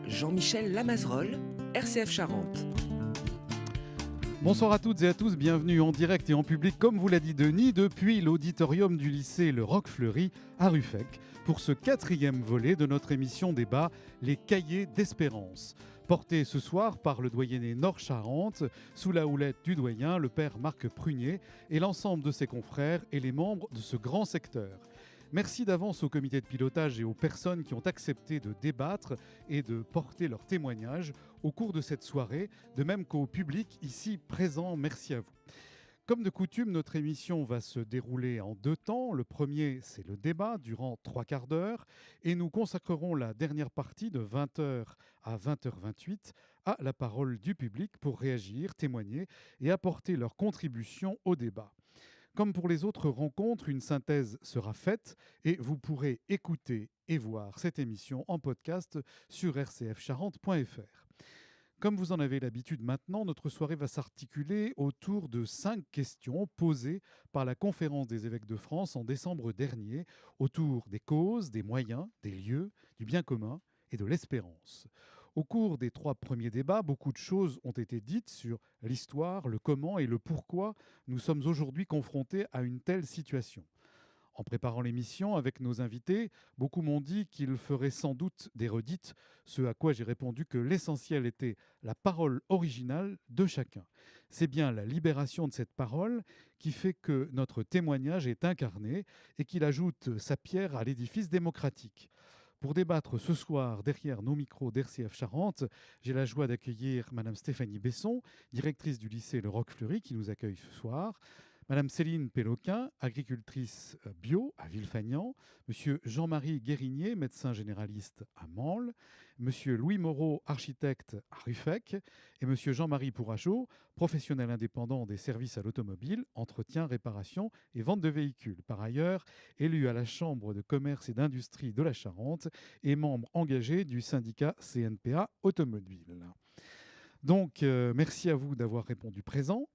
Jean-Michel Lamazerolle, RCF Charente. Bonsoir à toutes et à tous, bienvenue en direct et en public, comme vous l'a dit Denis, depuis l'auditorium du lycée Le Roquefleury à Ruffec, pour ce 4e volet de notre émission débat, les cahiers d'espérance. Porté ce soir par le doyenné Nord-Charente, sous la houlette du doyen, le père Marc Prunier, et l'ensemble de ses confrères et les membres de ce grand secteur. Merci d'avance au comité de pilotage et aux personnes qui ont accepté de débattre et de porter leurs témoignages au cours de cette soirée, de même qu'au public ici présent. Merci à vous. Comme de coutume, notre émission va se dérouler en 2 temps. Le premier, c'est le débat durant 3 quarts d'heure et nous consacrerons la dernière partie de 20h à 20h28 à la parole du public pour réagir, témoigner et apporter leur contribution au débat. Comme pour les autres rencontres, une synthèse sera faite et vous pourrez écouter et voir cette émission en podcast sur rcfcharente.fr. Comme vous en avez l'habitude maintenant, notre soirée va s'articuler autour de 5 questions posées par la Conférence des évêques de France en décembre dernier, autour des causes, des moyens, des lieux, du bien commun et de l'espérance. Au cours des 3 premiers débats, beaucoup de choses ont été dites sur l'histoire, le comment et le pourquoi nous sommes aujourd'hui confrontés à une telle situation. En préparant l'émission avec nos invités, beaucoup m'ont dit qu'il ferait sans doute des redites, ce à quoi j'ai répondu que l'essentiel était la parole originale de chacun. C'est bien la libération de cette parole qui fait que notre témoignage est incarné et qu'il ajoute sa pierre à l'édifice démocratique. Pour débattre ce soir derrière nos micros d'RCF Charente, j'ai la joie d'accueillir Madame Stéphanie Besson, directrice du lycée Le Roquefleury, qui nous accueille ce soir. Madame Céline Péloquin, agricultrice bio à Villefagnan. Monsieur Jean-Marie Guérinier, médecin généraliste à Mansle. Monsieur Louis Moreau, architecte à Ruffec. Et monsieur Jean-Marie Pourachot, professionnel indépendant des services à l'automobile, entretien, réparation et vente de véhicules. Par ailleurs, élu à la Chambre de commerce et d'industrie de la Charente et membre engagé du syndicat CNPA Automobile. Donc, merci à vous d'avoir répondu présent.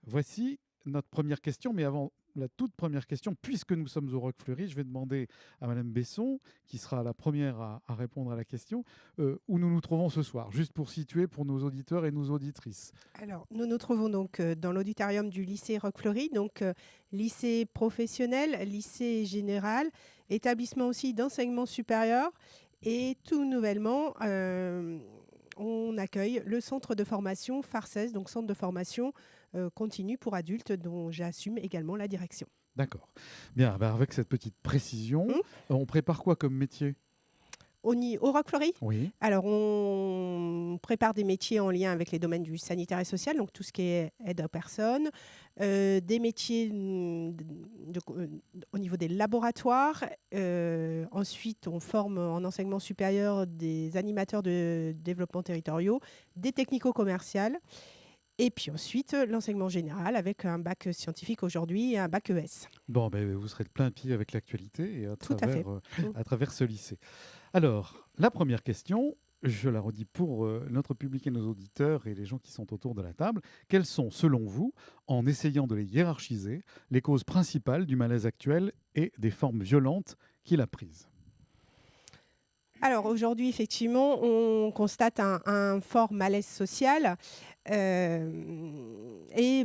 Voici notre première question, mais avant la toute première question, puisque nous sommes au Roquefleury, je vais demander à Madame Besson, qui sera la première à répondre à la question, où nous nous trouvons ce soir, juste pour situer pour nos auditeurs et nos auditrices. Alors, nous nous trouvons donc dans l'auditorium du lycée Roquefleury, donc lycée professionnel, lycée général, établissement aussi d'enseignement supérieur, et tout nouvellement, on accueille le centre de formation FARCES, donc centre de formation continue pour adultes, dont j'assume également la direction. D'accord. Bien, avec cette petite précision, on prépare quoi comme métier ? Au Roquefleury ? Oui. Alors, on prépare des métiers en lien avec les domaines du sanitaire et social, donc tout ce qui est aide aux personnes, des métiers au niveau des laboratoires. Ensuite, on forme en enseignement supérieur des animateurs de développement territoriaux, des technico-commerciales. Et puis ensuite, l'enseignement général avec un bac scientifique aujourd'hui et un bac ES. Bon, vous serez de plein pied avec l'actualité et à travers ce lycée. Alors, la première question, je la redis pour notre public et nos auditeurs et les gens qui sont autour de la table. Quelles sont, selon vous, en essayant de les hiérarchiser, les causes principales du malaise actuel et des formes violentes qu'il a prises ? Alors aujourd'hui, effectivement, on constate un fort malaise social. Et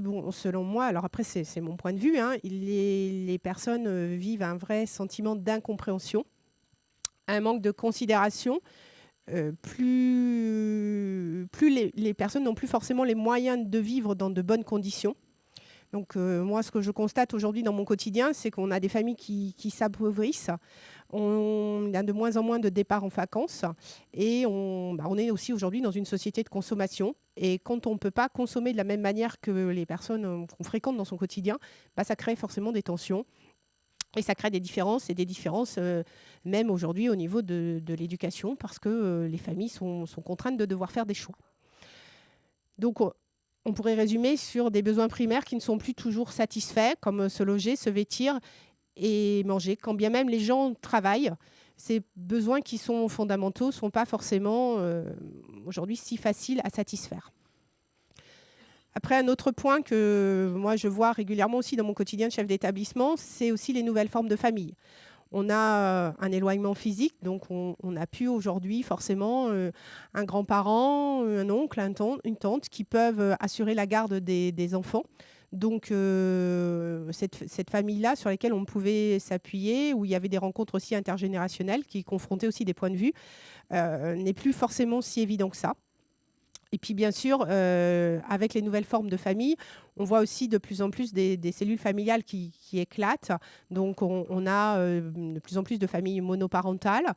bon, selon moi, alors après c'est mon point de vue, les personnes vivent un vrai sentiment d'incompréhension, un manque de considération. Plus les personnes n'ont plus forcément les moyens de vivre dans de bonnes conditions. Donc moi, ce que je constate aujourd'hui dans mon quotidien, c'est qu'on a des familles qui s'appauvrissent. On a de moins en moins de départs en vacances. Et on est aussi aujourd'hui dans une société de consommation. Et quand on ne peut pas consommer de la même manière que les personnes qu'on fréquente dans son quotidien, ça crée forcément des tensions. Et ça crée des différences, même aujourd'hui au niveau de l'éducation, parce que les familles sont contraintes de devoir faire des choix. Donc, on pourrait résumer sur des besoins primaires qui ne sont plus toujours satisfaits, comme se loger, se vêtir et manger. Quand bien même les gens travaillent, ces besoins qui sont fondamentaux ne sont pas forcément aujourd'hui si faciles à satisfaire. Après, un autre point que moi je vois régulièrement aussi dans mon quotidien de chef d'établissement, c'est aussi les nouvelles formes de famille. on a un éloignement physique, donc on n'a plus aujourd'hui forcément un grand-parent, un oncle, une tante qui peuvent assurer la garde des enfants. Donc cette famille-là sur laquelle on pouvait s'appuyer, où il y avait des rencontres aussi intergénérationnelles qui confrontaient aussi des points de vue, n'est plus forcément si évident que ça. Et puis bien sûr, avec les nouvelles formes de famille, on voit aussi de plus en plus des cellules familiales qui éclatent. Donc on a de plus en plus de familles monoparentales,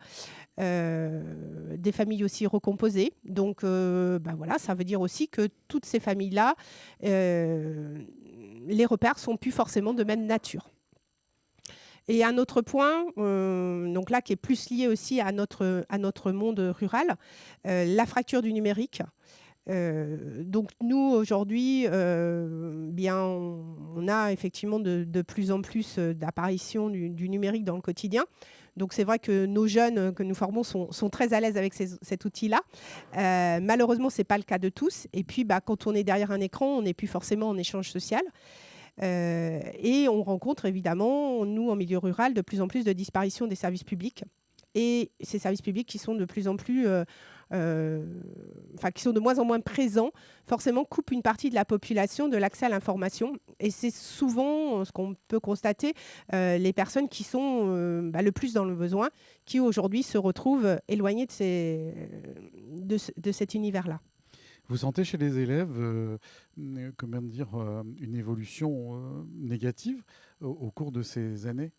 des familles aussi recomposées. Donc voilà, ça veut dire aussi que toutes ces familles-là, les repères sont plus forcément de même nature. Et un autre point, donc là qui est plus lié aussi à notre monde rural, la fracture du numérique. Donc nous aujourd'hui, on a effectivement de plus en plus d'apparition du numérique dans le quotidien. Donc c'est vrai que nos jeunes que nous formons sont très à l'aise avec cet outil-là. Malheureusement, ce n'est pas le cas de tous. Et puis quand on est derrière un écran, on n'est plus forcément en échange social. Et on rencontre évidemment, nous en milieu rural, de plus en plus de disparition des services publics. Et ces services publics qui sont de plus en plus, qui sont de moins en moins présents, forcément coupent une partie de la population de l'accès à l'information. Et c'est souvent ce qu'on peut constater, les personnes qui sont le plus dans le besoin, qui aujourd'hui se retrouvent éloignées de cet univers-là. Vous sentez chez les élèves une évolution négative au cours de ces années ?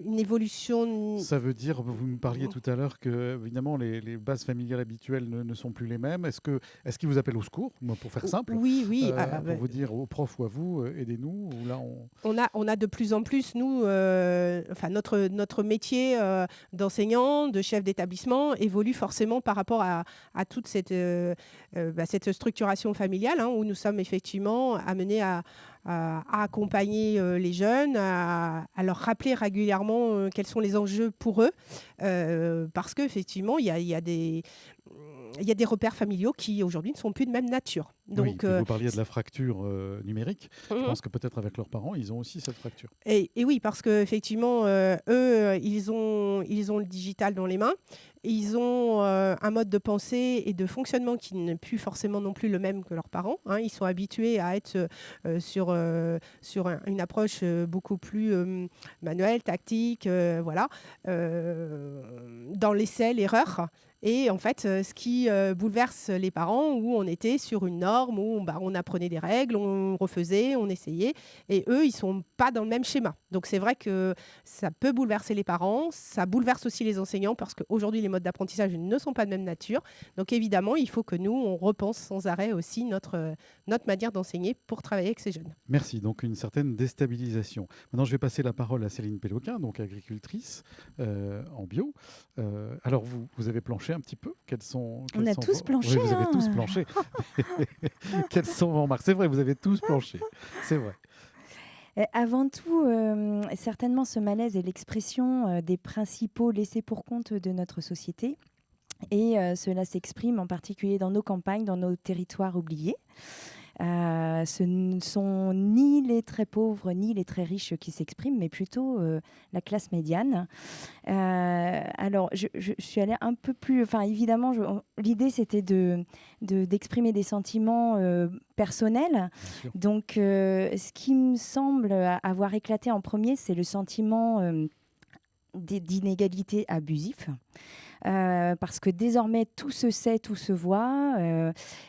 Une évolution... Ça veut dire, vous me parliez tout à l'heure que évidemment les bases familiales habituelles ne sont plus les mêmes. Est-ce qu'ils vous appellent au secours, pour faire simple ? Oui. Pour vous dire aux profs ou à vous, aidez-nous ou là on a de plus en plus, nous, notre métier d'enseignant, de chef d'établissement évolue forcément par rapport à toute cette structuration familiale, où nous sommes effectivement amenés à accompagner les jeunes, à leur rappeler régulièrement quels sont les enjeux pour eux, parce qu'effectivement, il y a des repères familiaux qui aujourd'hui ne sont plus de même nature. Donc, vous parliez de la fracture numérique. Je pense que peut-être avec leurs parents, ils ont aussi cette fracture. Et oui, parce qu'effectivement, eux, ils ont le digital dans les mains. Ils ont un mode de pensée et de fonctionnement qui n'est plus forcément non plus le même que leurs parents. Ils sont habitués à être sur une approche beaucoup plus manuelle, tactique, dans l'essai, l'erreur. Et en fait, ce qui bouleverse les parents, où on était sur une norme, où on apprenait des règles, on refaisait, on essayait. Et eux, ils ne sont pas dans le même schéma. Donc c'est vrai que ça peut bouleverser les parents, ça bouleverse aussi les enseignants, parce qu'aujourd'hui, les modes d'apprentissage ne sont pas de même nature. Donc évidemment, il faut que nous, on repense sans arrêt aussi notre manière d'enseigner pour travailler avec ces jeunes. Merci. Donc une certaine déstabilisation. Maintenant, je vais passer la parole à Céline Péloquin, donc agricultrice en bio. Alors, vous avez planché un petit peu. On a tous planché. Oui, vous avez tous planché. Quelles sont vos remarques ? C'est vrai, vous avez tous planché. C'est vrai. Avant tout, certainement ce malaise est l'expression des principaux laissés pour compte de notre société. Et cela s'exprime en particulier dans nos campagnes, dans nos territoires oubliés. Ce ne sont ni les très pauvres ni les très riches qui s'expriment, mais plutôt la classe médiane. Alors, je suis allée un peu plus... Enfin, évidemment, l'idée, c'était d'exprimer des sentiments personnels. Donc, ce qui me semble avoir éclaté en premier, c'est le sentiment d'inégalité abusif. Parce que désormais tout se sait, tout se voit.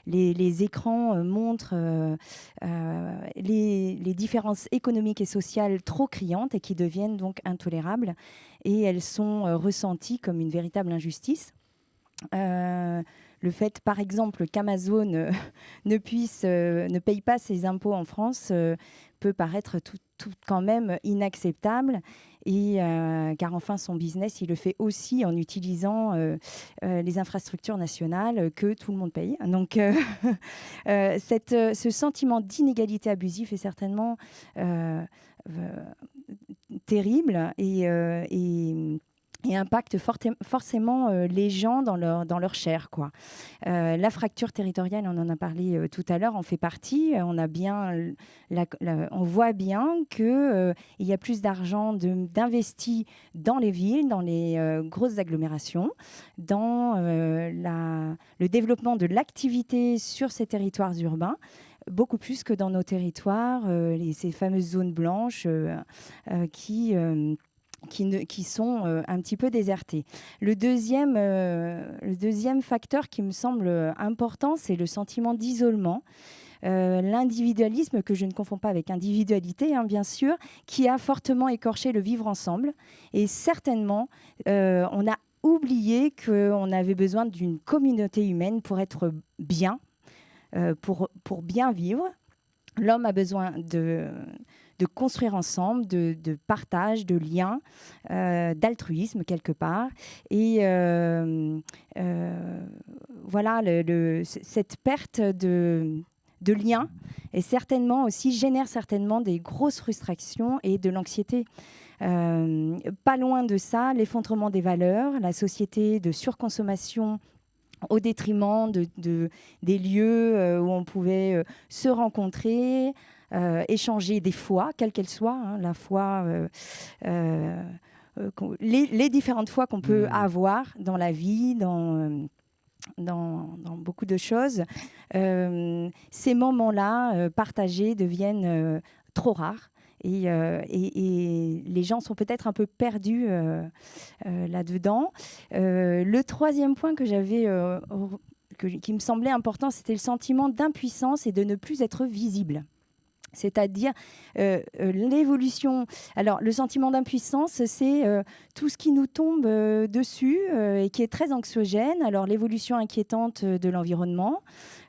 Les écrans montrent les différences économiques et sociales trop criantes et qui deviennent donc intolérables. Et elles sont ressenties comme une véritable injustice. Le fait, par exemple, qu'Amazon ne paye pas ses impôts en France peut paraître tout quand même inacceptable. Et car enfin, son business, il le fait aussi en utilisant les infrastructures nationales que tout le monde paye. Donc, ce sentiment d'inégalité abusive est certainement terrible et et impacte forcément les gens dans leur chair, quoi. La fracture territoriale, on en a parlé tout à l'heure, en fait partie. On voit bien qu'il y a plus d'argent d'investi dans les villes, dans les grosses agglomérations, dans le développement de l'activité sur ces territoires urbains, beaucoup plus que dans nos territoires, ces fameuses zones blanches qui sont un petit peu désertés. Le deuxième facteur qui me semble important, c'est le sentiment d'isolement. L'individualisme, que je ne confonds pas avec individualité, hein, bien sûr, qui a fortement écorché le vivre ensemble. Et certainement, on a oublié qu'on avait besoin d'une communauté humaine pour être bien, pour bien vivre. L'homme a besoin de construire ensemble, de partage, de liens, d'altruisme quelque part. Et voilà, cette perte de liens génère certainement des grosses frustrations et de l'anxiété. Pas loin de ça, l'effondrement des valeurs, la société de surconsommation au détriment des lieux où on pouvait se rencontrer, échanger des foi, quelle qu'elle soit, hein, la foi, les différentes foi qu'on peut avoir dans la vie, dans beaucoup de choses. Ces moments-là partagés deviennent trop rares. Et les gens sont peut-être un peu perdus là-dedans. Le troisième point qui me semblait important, c'était le sentiment d'impuissance et de ne plus être visible. C'est-à-dire l'évolution. Alors, le sentiment d'impuissance, c'est tout ce qui nous tombe dessus et qui est très anxiogène. Alors, l'évolution inquiétante de l'environnement,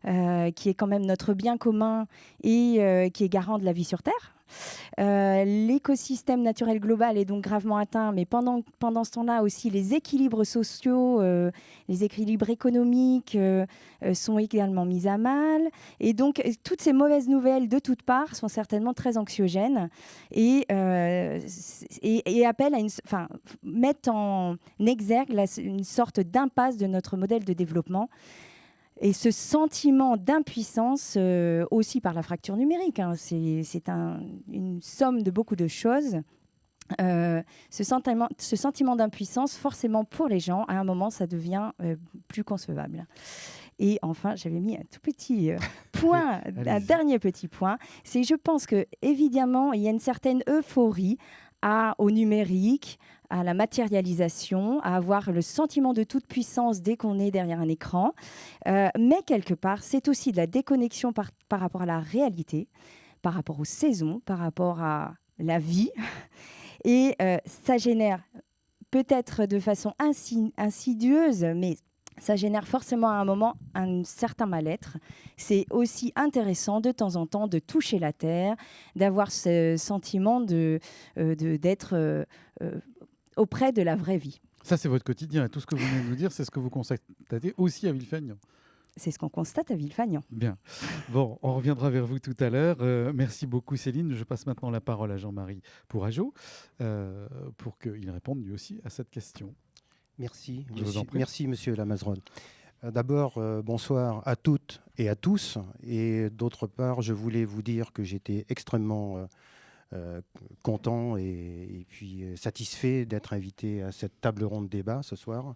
qui est quand même notre bien commun et qui est garant de la vie sur Terre. L'écosystème naturel global est donc gravement atteint, mais pendant ce temps-là aussi, les équilibres sociaux, les équilibres économiques sont également mis à mal. Et donc, toutes ces mauvaises nouvelles de toutes parts sont certainement très anxiogènes et appellent mettent en exergue une sorte d'impasse de notre modèle de développement. Et ce sentiment d'impuissance, aussi par la fracture numérique, hein, c'est une somme de beaucoup de choses. Ce sentiment d'impuissance, forcément pour les gens, à un moment, ça devient plus concevable. Et enfin, j'avais mis un tout petit point, un dernier petit point. C'est, je pense que évidemment, il y a une certaine euphorie au numérique, à la matérialisation, à avoir le sentiment de toute puissance dès qu'on est derrière un écran. Mais quelque part, c'est aussi de la déconnexion par rapport à la réalité, par rapport aux saisons, par rapport à la vie. Et ça génère peut-être de façon insidieuse, mais ça génère forcément à un moment un certain mal-être. C'est aussi intéressant de temps en temps de toucher la terre, d'avoir ce sentiment d'être auprès de la vraie vie. Ça, c'est votre quotidien. Et tout ce que vous venez de nous dire, c'est ce que vous constatez aussi à Villefagnan. C'est ce qu'on constate à Villefagnan. Bien. Bon, on reviendra vers vous tout à l'heure. Merci beaucoup, Céline. Je passe maintenant la parole à Jean-Marie Pourageau pour qu'il réponde lui aussi à cette question. Merci. Merci, monsieur Lamazrone. D'abord, bonsoir à toutes et à tous. Et d'autre part, je voulais vous dire que j'étais extrêmement content et puis satisfait d'être invité à cette table ronde débat ce soir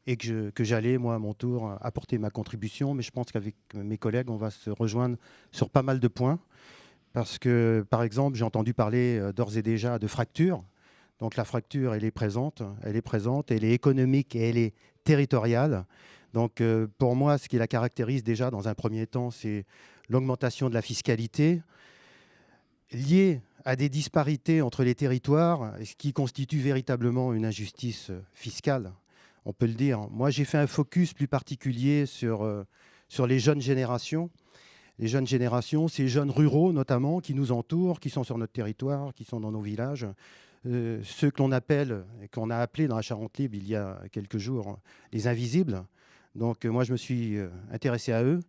et que j'allais, moi, à mon tour, apporter ma contribution. Mais je pense qu'avec mes collègues, on va se rejoindre sur pas mal de points. Parce que, par exemple, j'ai entendu parler d'ores et déjà de fracture. Donc la fracture, elle est présente, elle est économique et elle est territoriale. Donc pour moi, ce qui la caractérise déjà dans un premier temps, c'est l'augmentation de la fiscalité liée à des disparités entre les territoires, ce qui constitue véritablement une injustice fiscale, on peut le dire. Moi, j'ai fait un focus plus particulier sur les jeunes générations. Les jeunes générations, ces jeunes ruraux notamment, qui nous entourent, qui sont sur notre territoire, qui sont dans nos villages. Ceux que l'on appelle, et qu'on a appelés dans la Charente Libre il y a quelques jours, les invisibles. Donc moi, je me suis intéressé à eux.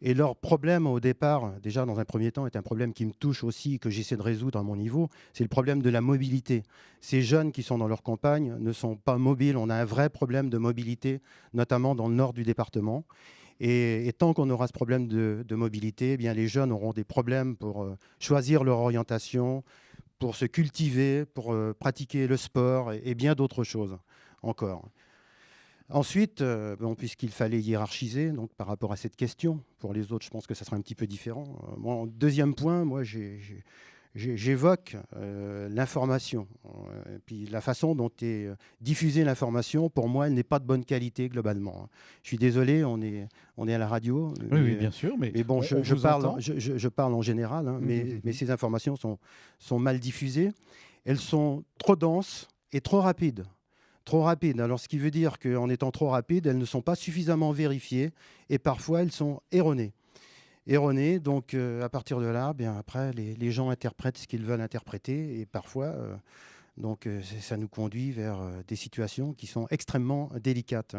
Et leur problème au départ, déjà dans un premier temps, est un problème qui me touche aussi, que j'essaie de résoudre à mon niveau, c'est le problème de la mobilité. Ces jeunes qui sont dans leur campagne ne sont pas mobiles. On a un vrai problème de mobilité, notamment dans le nord du département. Et tant qu'on aura ce problème de mobilité, eh bien, les jeunes auront des problèmes pour choisir leur orientation, pour se cultiver, pour pratiquer le sport et bien d'autres choses encore. Ensuite, puisqu'il fallait hiérarchiser donc, par rapport à cette question, pour les autres, je pense que ça sera un petit peu différent. Deuxième point, moi, j'évoque l'information. Puis la façon dont est diffusée l'information, pour moi, elle n'est pas de bonne qualité globalement. Je suis désolé, on est à la radio. Oui, bien sûr. Mais bon, je parle en général, hein, mais ces informations sont mal diffusées. Elles sont trop denses et trop rapides. Trop rapides. Alors, ce qui veut dire qu'en étant trop rapides, elles ne sont pas suffisamment vérifiées et parfois elles sont erronées. Donc à partir de là, bien après, les gens interprètent ce qu'ils veulent interpréter et parfois, ça nous conduit vers des situations qui sont extrêmement délicates.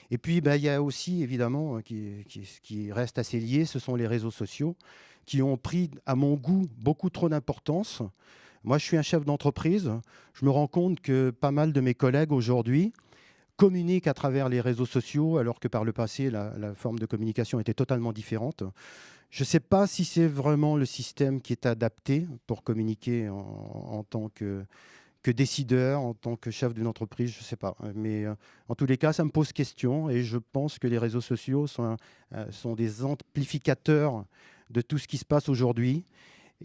Et puis, il y a aussi, évidemment, qui reste assez lié, ce sont les réseaux sociaux qui ont pris, à mon goût, beaucoup trop d'importance. Moi, je suis un chef d'entreprise. Je me rends compte que pas mal de mes collègues aujourd'hui communiquent à travers les réseaux sociaux, alors que par le passé, la forme de communication était totalement différente. Je ne sais pas si c'est vraiment le système qui est adapté pour communiquer en tant que décideur, en tant que chef d'une entreprise, je ne sais pas. Mais en tous les cas, ça me pose question et je pense que les réseaux sociaux sont des amplificateurs de tout ce qui se passe aujourd'hui,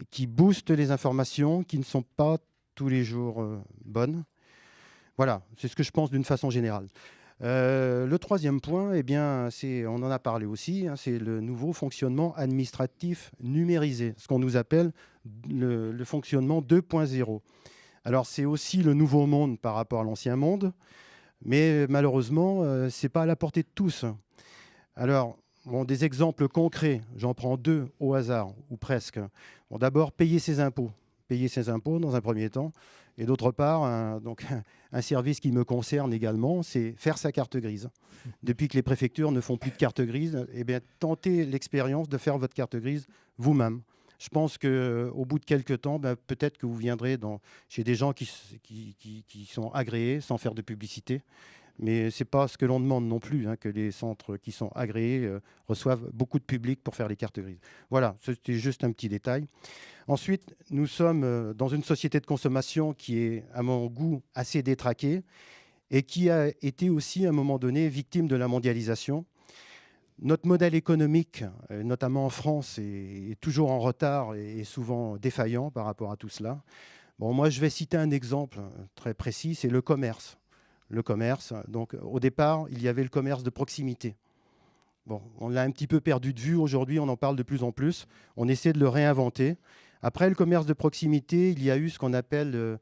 qui boostent les informations qui ne sont pas tous les jours bonnes. Voilà, c'est ce que je pense d'une façon générale. Le troisième point, eh bien, on en a parlé aussi, hein, c'est le nouveau fonctionnement administratif numérisé, ce qu'on nous appelle le fonctionnement 2.0. Alors, c'est aussi le nouveau monde par rapport à l'ancien monde, mais malheureusement, ce n'est pas à la portée de tous. Alors, des exemples concrets, j'en prends deux au hasard, ou presque. D'abord, payer ses impôts dans un premier temps. Et d'autre part, un service qui me concerne également, c'est faire sa carte grise. Depuis que les préfectures ne font plus de carte grise, eh bien, tentez l'expérience de faire votre carte grise vous-même. Je pense qu'au bout de quelques temps, peut-être que vous viendrez chez des gens qui sont agréés, sans faire de publicité. Mais ce n'est pas ce que l'on demande non plus, hein, que les centres qui sont agréés reçoivent beaucoup de public pour faire les cartes grises. Voilà, c'était juste un petit détail. Ensuite, nous sommes dans une société de consommation qui est, à mon goût, assez détraquée et qui a été aussi, à un moment donné, victime de la mondialisation. Notre modèle économique, notamment en France, est toujours en retard et souvent défaillant par rapport à tout cela. Moi, je vais citer un exemple très précis, c'est le commerce. Le commerce. Donc, au départ, il y avait le commerce de proximité. On l'a un petit peu perdu de vue. Aujourd'hui, on en parle de plus en plus. On essaie de le réinventer. Après le commerce de proximité, il y a eu ce qu'on appelle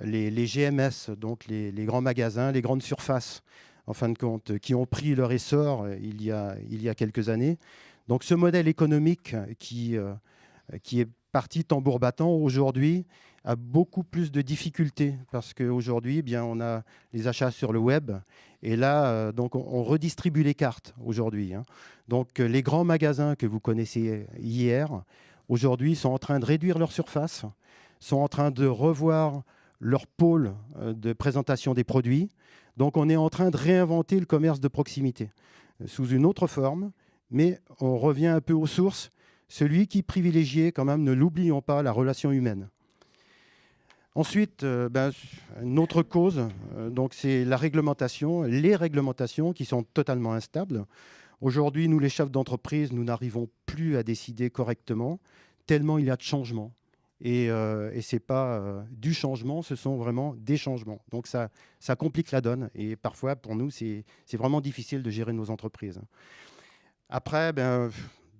les GMS, donc les grands magasins, les grandes surfaces, en fin de compte, qui ont pris leur essor il y a quelques années. Donc, ce modèle économique qui est parti tambour battant, aujourd'hui, a beaucoup plus de difficultés parce qu'aujourd'hui, on a les achats sur le web et là, on redistribue les cartes aujourd'hui. Hein. Donc, les grands magasins que vous connaissez hier, aujourd'hui, sont en train de réduire leur surface, sont en train de revoir leur pôle de présentation des produits. Donc, on est en train de réinventer le commerce de proximité sous une autre forme, mais on revient un peu aux sources, celui qui privilégiait quand même, ne l'oublions pas, la relation humaine. Ensuite, une autre cause, c'est la réglementation, les réglementations qui sont totalement instables. Aujourd'hui, nous, les chefs d'entreprise, nous n'arrivons plus à décider correctement, tellement il y a de changements. Et ce n'est pas du changement, ce sont vraiment des changements. Donc, ça complique la donne. Et parfois, pour nous, c'est vraiment difficile de gérer nos entreprises. Après,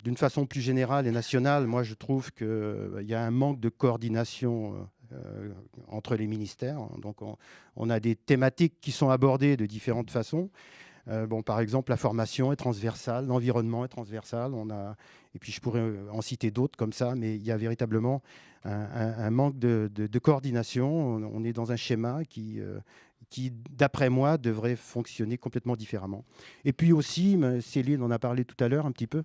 d'une façon plus générale et nationale, moi, je trouve qu'il y a un manque de coordination entre les ministères. Donc, on a des thématiques qui sont abordées de différentes façons. Par exemple, la formation est transversale, l'environnement est transversal. Et puis, je pourrais en citer d'autres comme ça, mais il y a véritablement un manque de coordination. On est dans un schéma qui qui, d'après moi, devrait fonctionner complètement différemment. Et puis aussi, Céline en a parlé tout à l'heure un petit peu,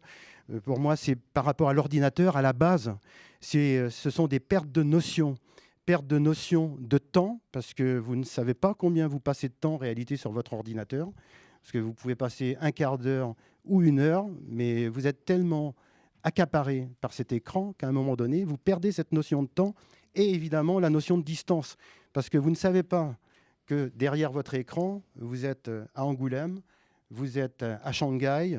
pour moi, c'est par rapport à l'ordinateur, à la base, ce sont des pertes de notion de temps, parce que vous ne savez pas combien vous passez de temps en réalité sur votre ordinateur, parce que vous pouvez passer un quart d'heure ou une heure, mais vous êtes tellement accaparé par cet écran qu'à un moment donné, vous perdez cette notion de temps et évidemment la notion de distance, parce que vous ne savez pas que derrière votre écran, vous êtes à Angoulême, vous êtes à Shanghai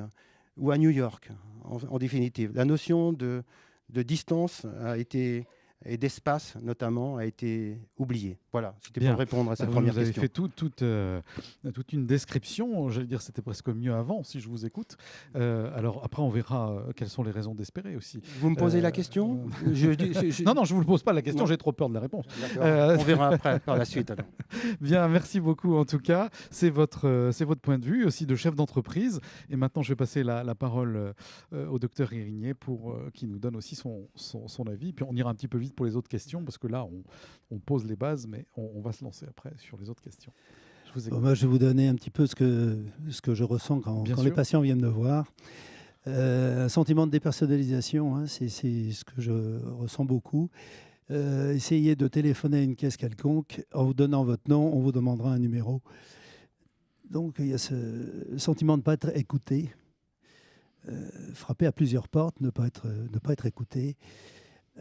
ou à New York, en définitive. La notion de distance et d'espace, notamment, a été oubliée. Voilà, c'était pour répondre à cette première question. Vous avez fait toute une description. J'allais dire c'était presque mieux avant, si je vous écoute. Alors, après, on verra quelles sont les raisons d'espérer aussi. Vous me posez la question Non, je ne vous pose pas la question. J'ai trop peur de la réponse. On verra après, par la suite. Alors. Bien, merci beaucoup en tout cas. C'est votre point de vue aussi de chef d'entreprise. Et maintenant, je vais passer la parole au docteur Irigné pour qu'il nous donne aussi son avis. Puis on ira un petit peu vite pour les autres questions, parce que là, on pose les bases, mais on va se lancer après sur les autres questions. Moi, je vais vous donner un petit peu ce que je ressens quand les patients viennent me voir. Un sentiment de dépersonnalisation, hein, c'est ce que je ressens beaucoup. Essayez de téléphoner à une caisse quelconque, en vous donnant votre nom, on vous demandera un numéro. Donc, il y a ce sentiment de ne pas être écouté. Frapper à plusieurs portes, ne pas être écouté.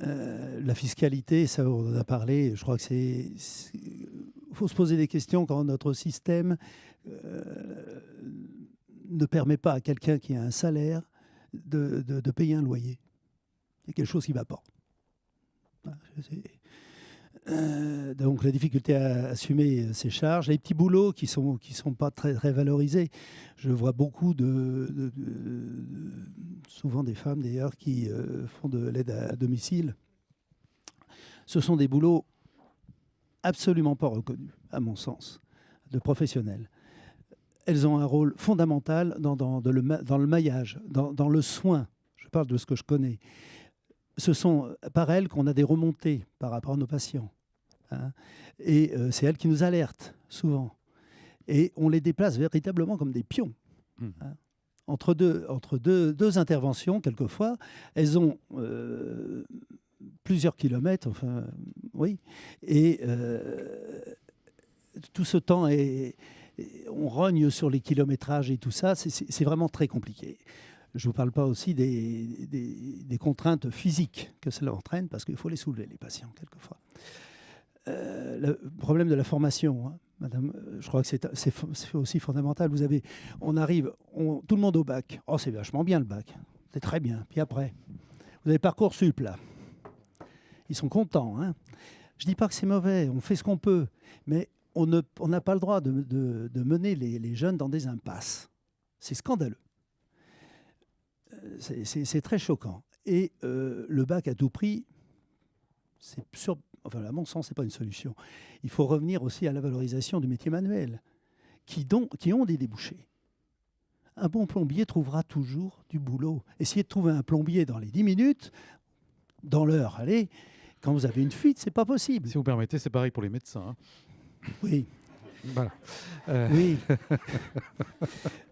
La fiscalité, ça on en a parlé, je crois que il faut se poser des questions quand notre système ne permet pas à quelqu'un qui a un salaire de payer un loyer. Il y a quelque chose qui ne va pas. Donc la difficulté à assumer ses charges, les petits boulots qui sont pas très, très valorisés. Je vois beaucoup souvent des femmes d'ailleurs qui font de l'aide à domicile. Ce sont des boulots absolument pas reconnus, à mon sens, de professionnels. Elles ont un rôle fondamental dans le maillage, dans le soin. Je parle de ce que je connais. Ce sont par elles qu'on a des remontées par rapport à nos patients. Hein. Et c'est elles qui nous alertent, souvent. Et on les déplace véritablement comme des pions. Hein. Entre deux interventions, quelquefois, elles ont plusieurs kilomètres, enfin, oui. Et tout ce temps, on rogne sur les kilométrages et tout ça, c'est vraiment très compliqué. Je ne vous parle pas aussi des contraintes physiques que cela entraîne, parce qu'il faut les soulever, les patients, quelquefois. Le problème de la formation, hein, madame, je crois que c'est aussi fondamental. On arrive, tout le monde au bac. Oh, c'est vachement bien le bac, c'est très bien. Puis après, vous avez Parcoursup, là. Ils sont contents. Hein. Je ne dis pas que c'est mauvais, on fait ce qu'on peut, mais on n'a pas le droit de mener les jeunes dans des impasses. C'est scandaleux. C'est très choquant. Et le bac à tout prix, à mon sens, ce n'est pas une solution. Il faut revenir aussi à la valorisation du métier manuel, qui ont des débouchés. Un bon plombier trouvera toujours du boulot. Essayez de trouver un plombier dans les 10 minutes, dans l'heure, allez, quand vous avez une fuite, ce n'est pas possible. Si vous permettez, c'est pareil pour les médecins. Hein. Oui. Voilà. Oui.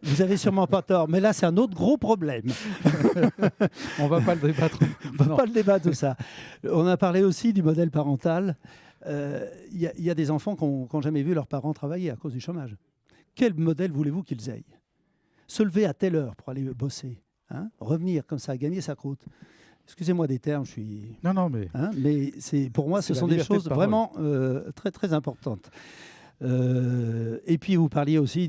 Vous avez sûrement pas tort, mais là, c'est un autre gros problème. On ne va pas le débattre. On ne va pas le débattre de ça. On a parlé aussi du modèle parental. Il y a des enfants qui n'ont jamais vu leurs parents travailler à cause du chômage. Quel modèle voulez-vous qu'ils aient? Se lever à telle heure pour aller bosser, hein? Revenir comme ça, gagner sa croûte. Excusez-moi des termes, je suis... Non, mais... Hein, mais pour moi, ce sont des choses vraiment très, très importantes. Et puis, vous parliez aussi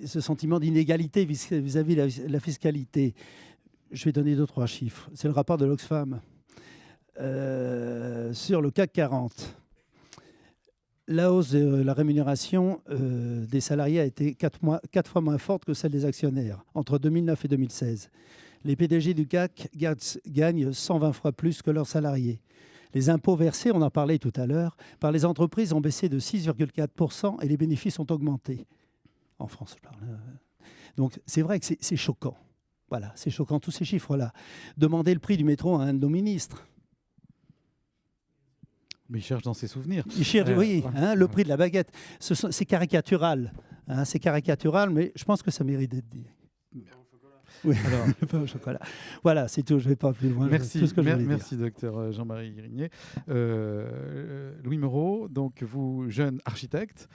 ce sentiment d'inégalité vis-à-vis de la fiscalité. Je vais donner 2-3 chiffres. C'est le rapport de l'Oxfam sur le CAC 40. La hausse de la rémunération des salariés a été 4 fois moins forte que celle des actionnaires entre 2009 et 2016. Les PDG du CAC gagnent 120 fois plus que leurs salariés. Les impôts versés, on en parlait tout à l'heure, par les entreprises ont baissé de 6,4% et les bénéfices ont augmenté. En France, je parle. Donc, c'est vrai que c'est choquant. Voilà, c'est choquant, tous ces chiffres-là. Demandez le prix du métro à un de nos ministres. Mais il cherche dans ses souvenirs. Il cherche, oui, hein, le prix de la baguette. C'est caricatural. Hein, c'est caricatural, mais je pense que ça mérite d'être dit. Oui, alors, le pain au chocolat. Voilà, c'est tout. Je ne vais pas plus loin. Merci, tout ce que merci docteur Jean-Marie Grignet. Louis Moreau, donc vous, jeune architecte,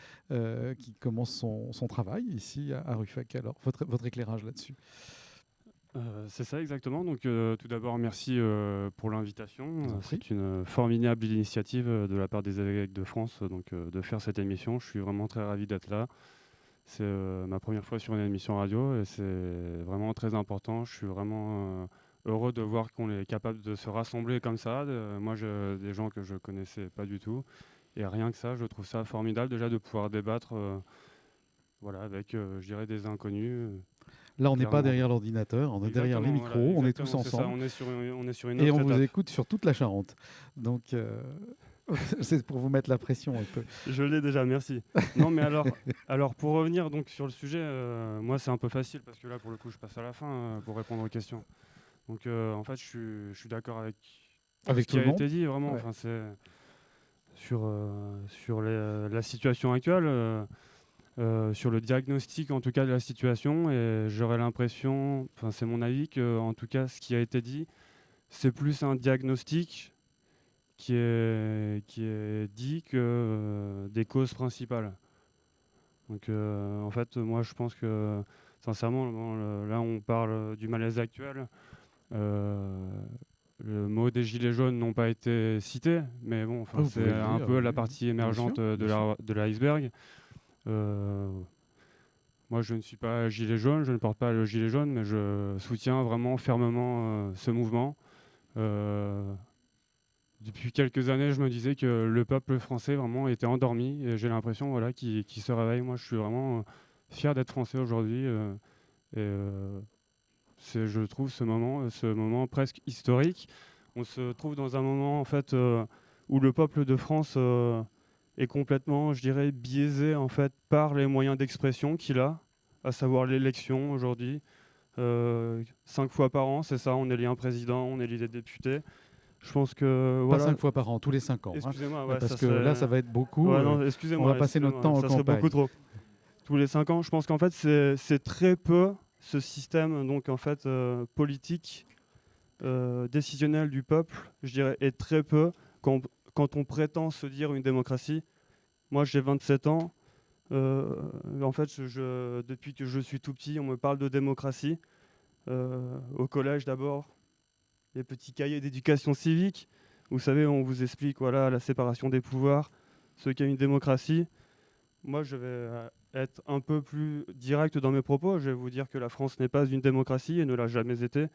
qui commence son travail ici à Ruffec. Alors, votre éclairage là-dessus. C'est ça exactement. Donc tout d'abord merci pour l'invitation. C'est une formidable initiative de la part des évêques de France de faire cette émission. Je suis vraiment très ravi d'être là. C'est ma première fois sur une émission radio et c'est vraiment très important. Je suis vraiment heureux de voir qu'on est capable de se rassembler comme ça. Moi, des gens que je connaissais pas du tout. Et rien que ça, je trouve ça formidable déjà de pouvoir débattre avec, je dirais, des inconnus. Là, on n'est pas derrière l'ordinateur, on est derrière les micros, on est tous ensemble. On est sur une et autre on étape. vous écoute sur toute la Charente. Donc, c'est pour vous mettre la pression un peu. Je l'ai déjà, merci. Non, mais alors pour revenir donc sur le sujet, moi c'est un peu facile parce que là, pour le coup, je passe à la fin pour répondre aux questions. Donc, en fait, je suis d'accord avec ce qui a été dit, vraiment. Ouais. Enfin, c'est sur la situation actuelle. Sur le diagnostic en tout cas de la situation, et j'aurais l'impression, enfin c'est mon avis, que en tout cas ce qui a été dit, c'est plus un diagnostic qui est dit que des causes principales. Donc en fait moi je pense que sincèrement là on parle du malaise actuel. Le mot des gilets jaunes n'ont pas été cités, mais bon, c'est un peu la partie émergente de l'iceberg. Moi je ne suis pas gilet jaune, je ne porte pas le gilet jaune, mais je soutiens vraiment fermement ce mouvement. Depuis quelques années, je me disais que le peuple français vraiment était endormi et j'ai l'impression qu'il se réveille. Moi je suis vraiment fier d'être français aujourd'hui je trouve ce moment presque historique. On se trouve dans un moment en fait où le peuple de France est complètement, je dirais, biaisé en fait par les moyens d'expression qu'il a, à savoir l'élection aujourd'hui. 5 fois par an, c'est ça, on élit un président, on élit des députés. Je pense que... Pas 5 fois par an, tous les 5 ans. Excusez-moi, parce que là, ça va être beaucoup. Excusez-moi, on va passer notre temps en campagne. Ça serait beaucoup trop. Tous les 5 ans, je pense qu'en fait, c'est très peu ce système donc, en fait, politique, décisionnel du peuple, je dirais, est très peu quand on prétend se dire une démocratie. Moi, j'ai 27 ans. En fait, depuis que je suis tout petit, on me parle de démocratie. Au collège, d'abord, les petits cahiers d'éducation civique. Vous savez, on vous explique la séparation des pouvoirs, ce qu'est une démocratie. Moi, je vais être un peu plus direct dans mes propos. Je vais vous dire que la France n'est pas une démocratie et ne l'a jamais été.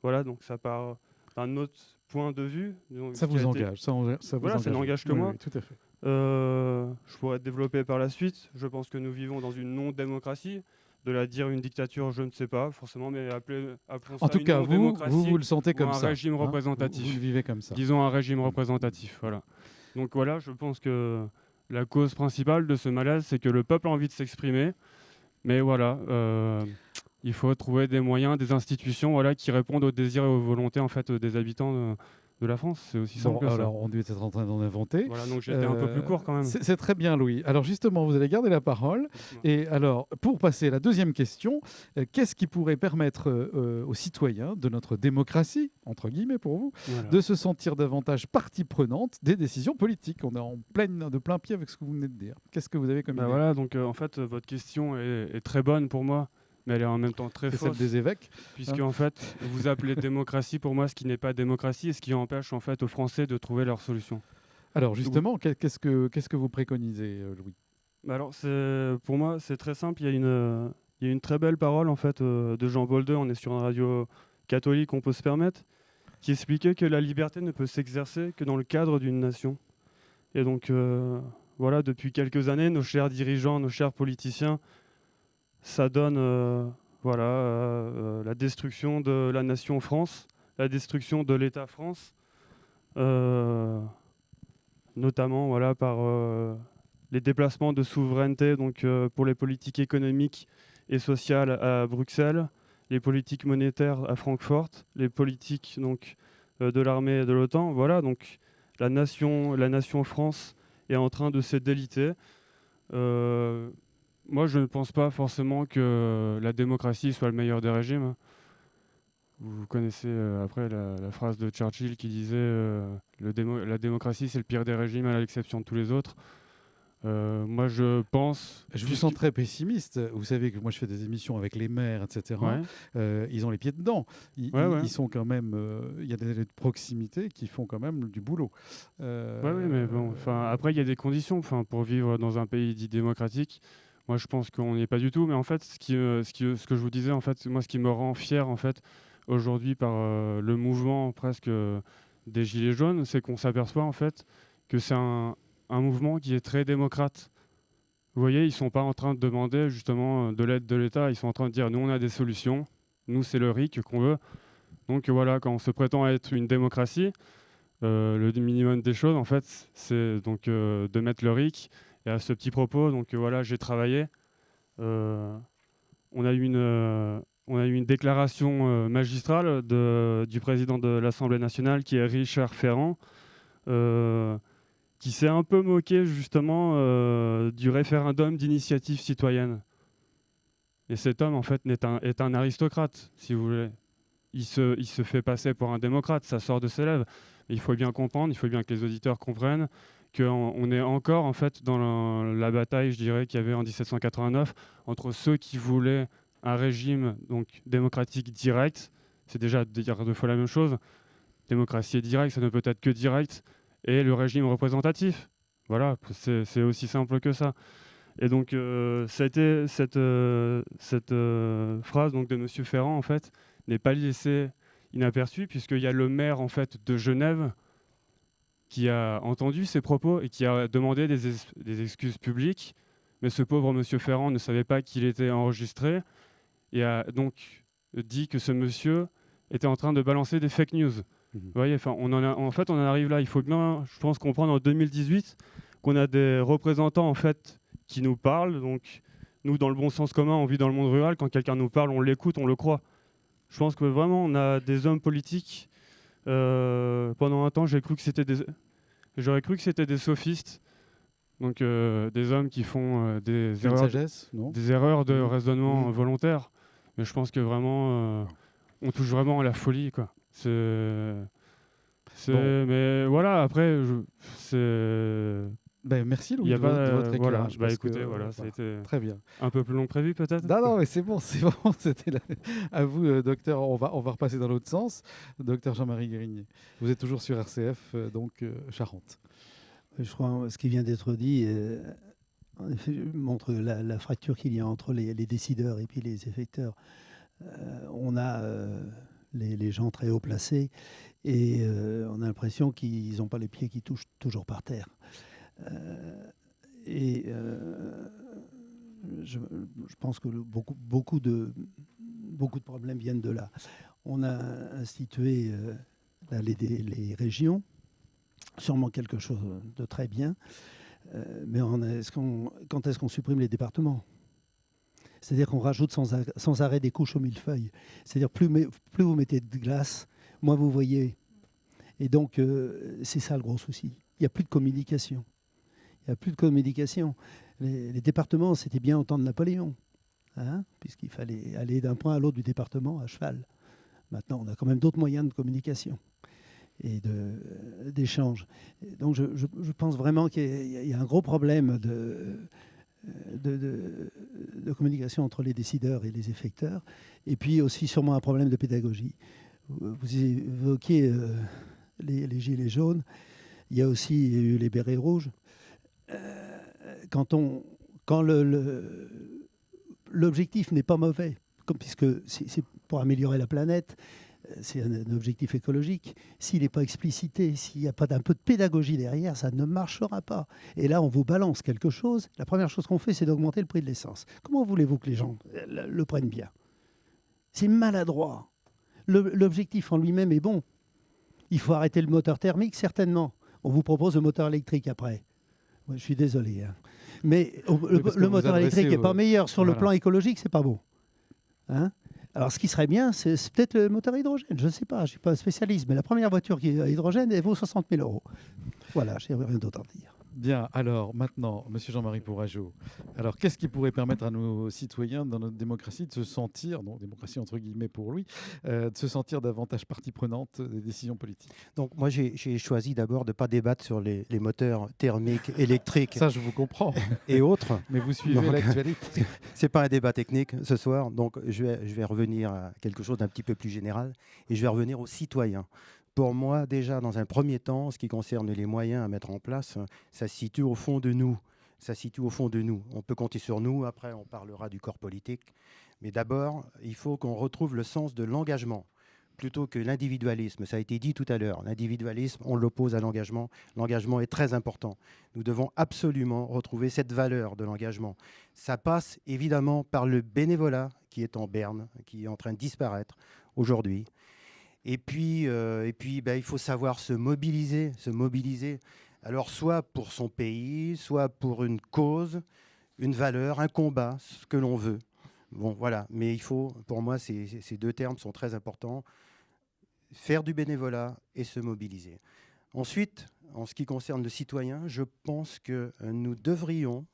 Voilà, donc ça part d'un autre point de vue. Donc, ça vous engage. Ça n'engage que moi. Oui, tout à fait. Je pourrais développer par la suite. Je pense que nous vivons dans une non-démocratie. De la dire une dictature, je ne sais pas forcément, mais appelons ça en tout une cas, vous le sentez comme ça. Un régime représentatif. Vous le vivez comme ça. Disons un régime représentatif, voilà. Donc voilà, je pense que la cause principale de ce malaise, c'est que le peuple a envie de s'exprimer, mais il faut trouver des moyens, des institutions qui répondent aux désirs et aux volontés en fait, des habitants de la France. C'est aussi simple que ça. Alors, on devait être en train d'en inventer. Voilà, donc j'ai été un peu plus court quand même. C'est très bien, Louis. Alors justement, vous allez garder la parole. Et alors, pour passer à la deuxième question, qu'est-ce qui pourrait permettre aux citoyens de notre démocratie, entre guillemets pour vous, de se sentir davantage partie prenante des décisions politiques? On est de plein pied avec ce que vous venez de dire. Qu'est-ce que vous avez comme idée? Voilà, donc en fait, votre question est très bonne pour moi. Mais elle est en même temps très fausse. C'est celle des évêques. Puisque en fait, vous appelez démocratie pour moi ce qui n'est pas démocratie et ce qui empêche en fait aux Français de trouver leur solution. Alors justement, qu'est-ce que vous préconisez, Louis? Alors pour moi, c'est très simple. Il y a une très belle parole en fait de Jean Paul II. On est sur une radio catholique, on peut se permettre, qui expliquait que la liberté ne peut s'exercer que dans le cadre d'une nation. Et donc voilà, depuis quelques années, nos chers dirigeants, nos chers politiciens, ça donne la destruction de la nation France, la destruction de l'État France, notamment par les déplacements de souveraineté donc, pour les politiques économiques et sociales à Bruxelles, les politiques monétaires à Francfort, les politiques donc, de l'armée et de l'OTAN. Voilà, donc la nation France est en train de se déliter. Moi, je ne pense pas forcément que la démocratie soit le meilleur des régimes. Vous connaissez après la phrase de Churchill qui disait la démocratie, c'est le pire des régimes à l'exception de tous les autres. Moi, je pense... Je vous sens très pessimiste. Vous savez que moi, je fais des émissions avec les maires, etc. Ouais. Ils ont les pieds dedans. Ils sont quand même... Il y a des élus de proximité qui font quand même du boulot. Oui, mais bon, après, il y a des conditions pour vivre dans un pays dit démocratique. Moi, je pense qu'on n'y est pas du tout. Mais en fait, ce que je vous disais, en fait, moi, ce qui me rend fier, en fait, aujourd'hui, par le mouvement presque des Gilets jaunes, c'est qu'on s'aperçoit, en fait, que c'est un mouvement qui est très démocrate. Vous voyez, ils ne sont pas en train de demander justement de l'aide de l'État, ils sont en train de dire nous on a des solutions, nous c'est le RIC qu'on veut. Donc voilà, quand on se prétend être une démocratie, le minimum des choses en fait c'est donc de mettre le RIC. Et à ce petit propos, donc voilà, j'ai travaillé. On a eu une déclaration magistrale du président de l'Assemblée nationale qui est Richard Ferrand, qui s'est un peu moqué justement du référendum d'initiative citoyenne. Et cet homme, en fait, est un aristocrate, si vous voulez. Il se fait passer pour un démocrate, ça sort de ses lèvres. Mais il faut bien comprendre, il faut bien que les auditeurs comprennent qu'on est encore, en fait, dans la bataille, je dirais, qu'il y avait en 1789, entre ceux qui voulaient un régime donc, démocratique direct. C'est déjà dire deux fois la même chose. Démocratie et direct, ça ne peut être que direct. Et le régime représentatif. Voilà, c'est aussi simple que ça. Et donc, ça a été cette phrase donc, de M. Ferrand, en fait, n'est pas laissée inaperçue, puisqu'il y a le maire en fait, de Genève qui a entendu ces propos et qui a demandé des excuses publiques. Mais ce pauvre M. Ferrand ne savait pas qu'il était enregistré et a donc dit que ce monsieur était en train de balancer des fake news. Vous voyez, on en arrive là. Il faut bien, je pense, comprendre en 2018 qu'on a des représentants en fait qui nous parlent. Donc, nous, dans le bon sens commun, on vit dans le monde rural. Quand quelqu'un nous parle, on l'écoute, on le croit. Je pense que vraiment, on a des hommes politiques. Pendant un temps, j'aurais cru que c'était des sophistes. Donc, des hommes qui font des erreurs de raisonnement volontaires. Mais je pense que vraiment, on touche vraiment à la folie, quoi. Mais voilà, après, merci Louis de votre éclairage. Écoutez, ça a été très bien. Un peu plus long que prévu peut-être. Non, mais c'est bon. C'était à vous, docteur. On va repasser dans l'autre sens. Docteur Jean-Marie Guérinier, vous êtes toujours sur RCF, donc Charente. Je crois que ce qui vient d'être dit en effet, montre la fracture qu'il y a entre les décideurs et puis les effecteurs. On a les gens très haut placés et on a l'impression qu'ils n'ont pas les pieds qui touchent toujours par terre. Je pense que beaucoup de problèmes viennent de là. On a institué les régions, sûrement quelque chose de très bien, mais quand est-ce qu'on supprime les départements ? C'est-à-dire qu'on rajoute sans arrêt des couches au millefeuille. C'est-à-dire plus vous mettez de glace, moins vous voyez. Et donc, c'est ça le gros souci. Il n'y a plus de communication. Les départements, c'était bien au temps de Napoléon, puisqu'il fallait aller d'un point à l'autre du département à cheval. Maintenant, on a quand même d'autres moyens de communication et d'échange. Donc, je pense vraiment qu'il y a un gros problème de communication entre les décideurs et les effecteurs, et puis aussi sûrement un problème de pédagogie. Vous évoquiez les gilets jaunes, il y a aussi eu les bérets rouges. Quand l'objectif n'est pas mauvais, puisque c'est pour améliorer la planète, c'est un objectif écologique. S'il n'est pas explicité, s'il n'y a pas d'un peu de pédagogie derrière, ça ne marchera pas. Et là, on vous balance quelque chose. La première chose qu'on fait, c'est d'augmenter le prix de l'essence. Comment voulez-vous que les gens le prennent bien ? C'est maladroit. L'objectif en lui-même est bon. Il faut arrêter le moteur thermique, certainement. On vous propose le moteur électrique après. Ouais, je suis désolé. Mais le moteur électrique n'est pas meilleur sur le plan écologique, c'est pas beau. Alors, ce qui serait bien, c'est peut-être le moteur à hydrogène. Je ne sais pas, je ne suis pas spécialiste, mais la première voiture qui est à hydrogène, elle vaut 60 000 €. Voilà, je n'ai rien d'autre à dire. Bien, alors maintenant, Monsieur Jean-Marie Pourageau, alors qu'est-ce qui pourrait permettre à nos citoyens dans notre démocratie de se sentir, donc démocratie entre guillemets pour lui, de se sentir davantage partie prenante des décisions politiques? Donc moi j'ai choisi d'abord de ne pas débattre sur les moteurs thermiques, électriques. Ça je vous comprends. Et autres. Mais vous suivez l'actualité. C'est pas un débat technique ce soir, donc je vais revenir à quelque chose d'un petit peu plus général et je vais revenir aux citoyens. Pour moi, déjà, dans un premier temps, ce qui concerne les moyens à mettre en place, ça se situe au fond de nous. Ça se situe au fond de nous. On peut compter sur nous. Après, on parlera du corps politique. Mais d'abord, il faut qu'on retrouve le sens de l'engagement plutôt que l'individualisme. Ça a été dit tout à l'heure. L'individualisme, on l'oppose à l'engagement. L'engagement est très important. Nous devons absolument retrouver cette valeur de l'engagement. Ça passe évidemment par le bénévolat qui est en berne, qui est en train de disparaître aujourd'hui. Et puis il faut savoir se mobiliser. Alors, soit pour son pays, soit pour une cause, une valeur, un combat, ce que l'on veut. Bon, voilà. Mais il faut, pour moi, ces deux termes sont très importants. Faire du bénévolat et se mobiliser. Ensuite, en ce qui concerne le citoyen, je pense que nous devrions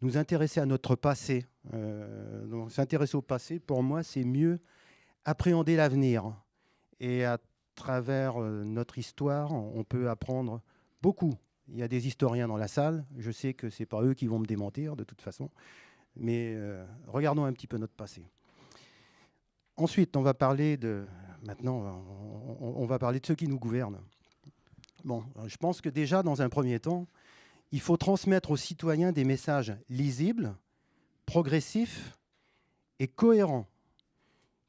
nous intéresser à notre passé. Donc, s'intéresser au passé, pour moi, c'est mieux appréhender l'avenir. Et à travers notre histoire, on peut apprendre beaucoup. Il y a des historiens dans la salle. Je sais que ce n'est pas eux qui vont me démentir, de toute façon. Mais regardons un petit peu notre passé. Ensuite, on va parler de ceux qui nous gouvernent. Bon, je pense que déjà, dans un premier temps, il faut transmettre aux citoyens des messages lisibles, progressifs et cohérents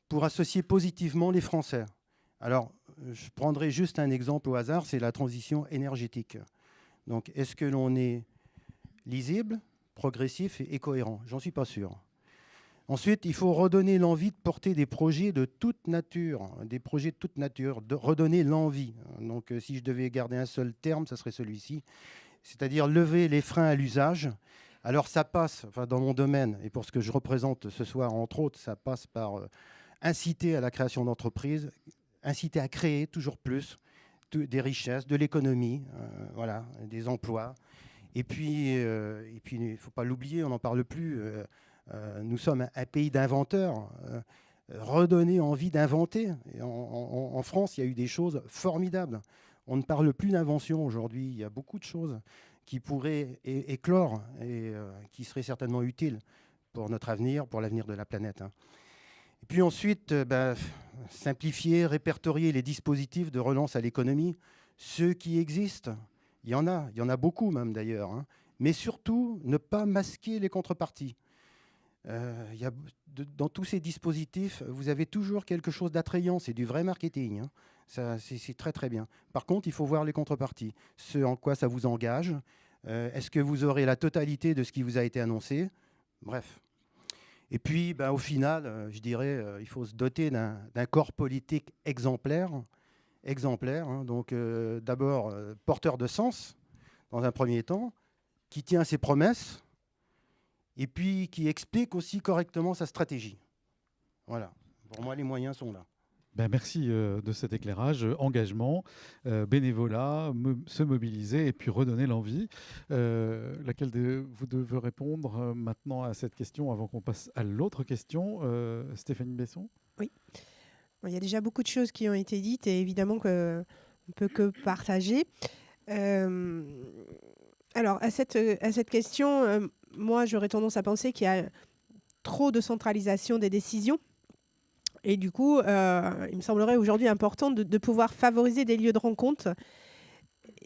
pour associer positivement les Français. Alors, je prendrai juste un exemple au hasard, c'est la transition énergétique. Donc, est-ce que l'on est lisible, progressif et cohérent? J'en suis pas sûr. Ensuite, il faut redonner l'envie de porter des projets de toute nature, de redonner l'envie. Donc, si je devais garder un seul terme, ça serait celui-ci, c'est-à-dire lever les freins à l'usage. Alors, ça passe, dans mon domaine, et pour ce que je représente ce soir, entre autres, ça passe par inciter à la création d'entreprises, inciter à créer toujours plus des richesses, de l'économie, voilà, des emplois. Et puis il ne faut pas l'oublier, on n'en parle plus, nous sommes un pays d'inventeurs. Redonner envie d'inventer. En France, il y a eu des choses formidables. On ne parle plus d'invention aujourd'hui. Il y a beaucoup de choses qui pourraient éclore et qui seraient certainement utiles pour notre avenir, pour l'avenir de la planète. Et puis ensuite, simplifier, répertorier les dispositifs de relance à l'économie, ceux qui existent. Il y en a beaucoup même d'ailleurs. Mais surtout, ne pas masquer les contreparties. Dans tous ces dispositifs, vous avez toujours quelque chose d'attrayant. C'est du vrai marketing. C'est très très bien. Par contre, il faut voir les contreparties. Ce en quoi ça vous engage. Est-ce que vous aurez la totalité de ce qui vous a été annoncé? Bref. Et puis, au final, je dirais, il faut se doter d'un corps politique exemplaire. Donc, d'abord, porteur de sens, dans un premier temps, qui tient ses promesses, et puis qui explique aussi correctement sa stratégie. Voilà. Pour moi, les moyens sont là. Merci de cet éclairage. Engagement, bénévolat, se mobiliser et puis redonner l'envie. Laquelle de vous deux veut répondre maintenant à cette question avant qu'on passe à l'autre question? Stéphanie Besson? Oui. Il y a déjà beaucoup de choses qui ont été dites et évidemment qu'on ne peut que partager. Alors, à cette question, moi, j'aurais tendance à penser qu'il y a trop de centralisation des décisions. Et du coup, il me semblerait aujourd'hui important de pouvoir favoriser des lieux de rencontre,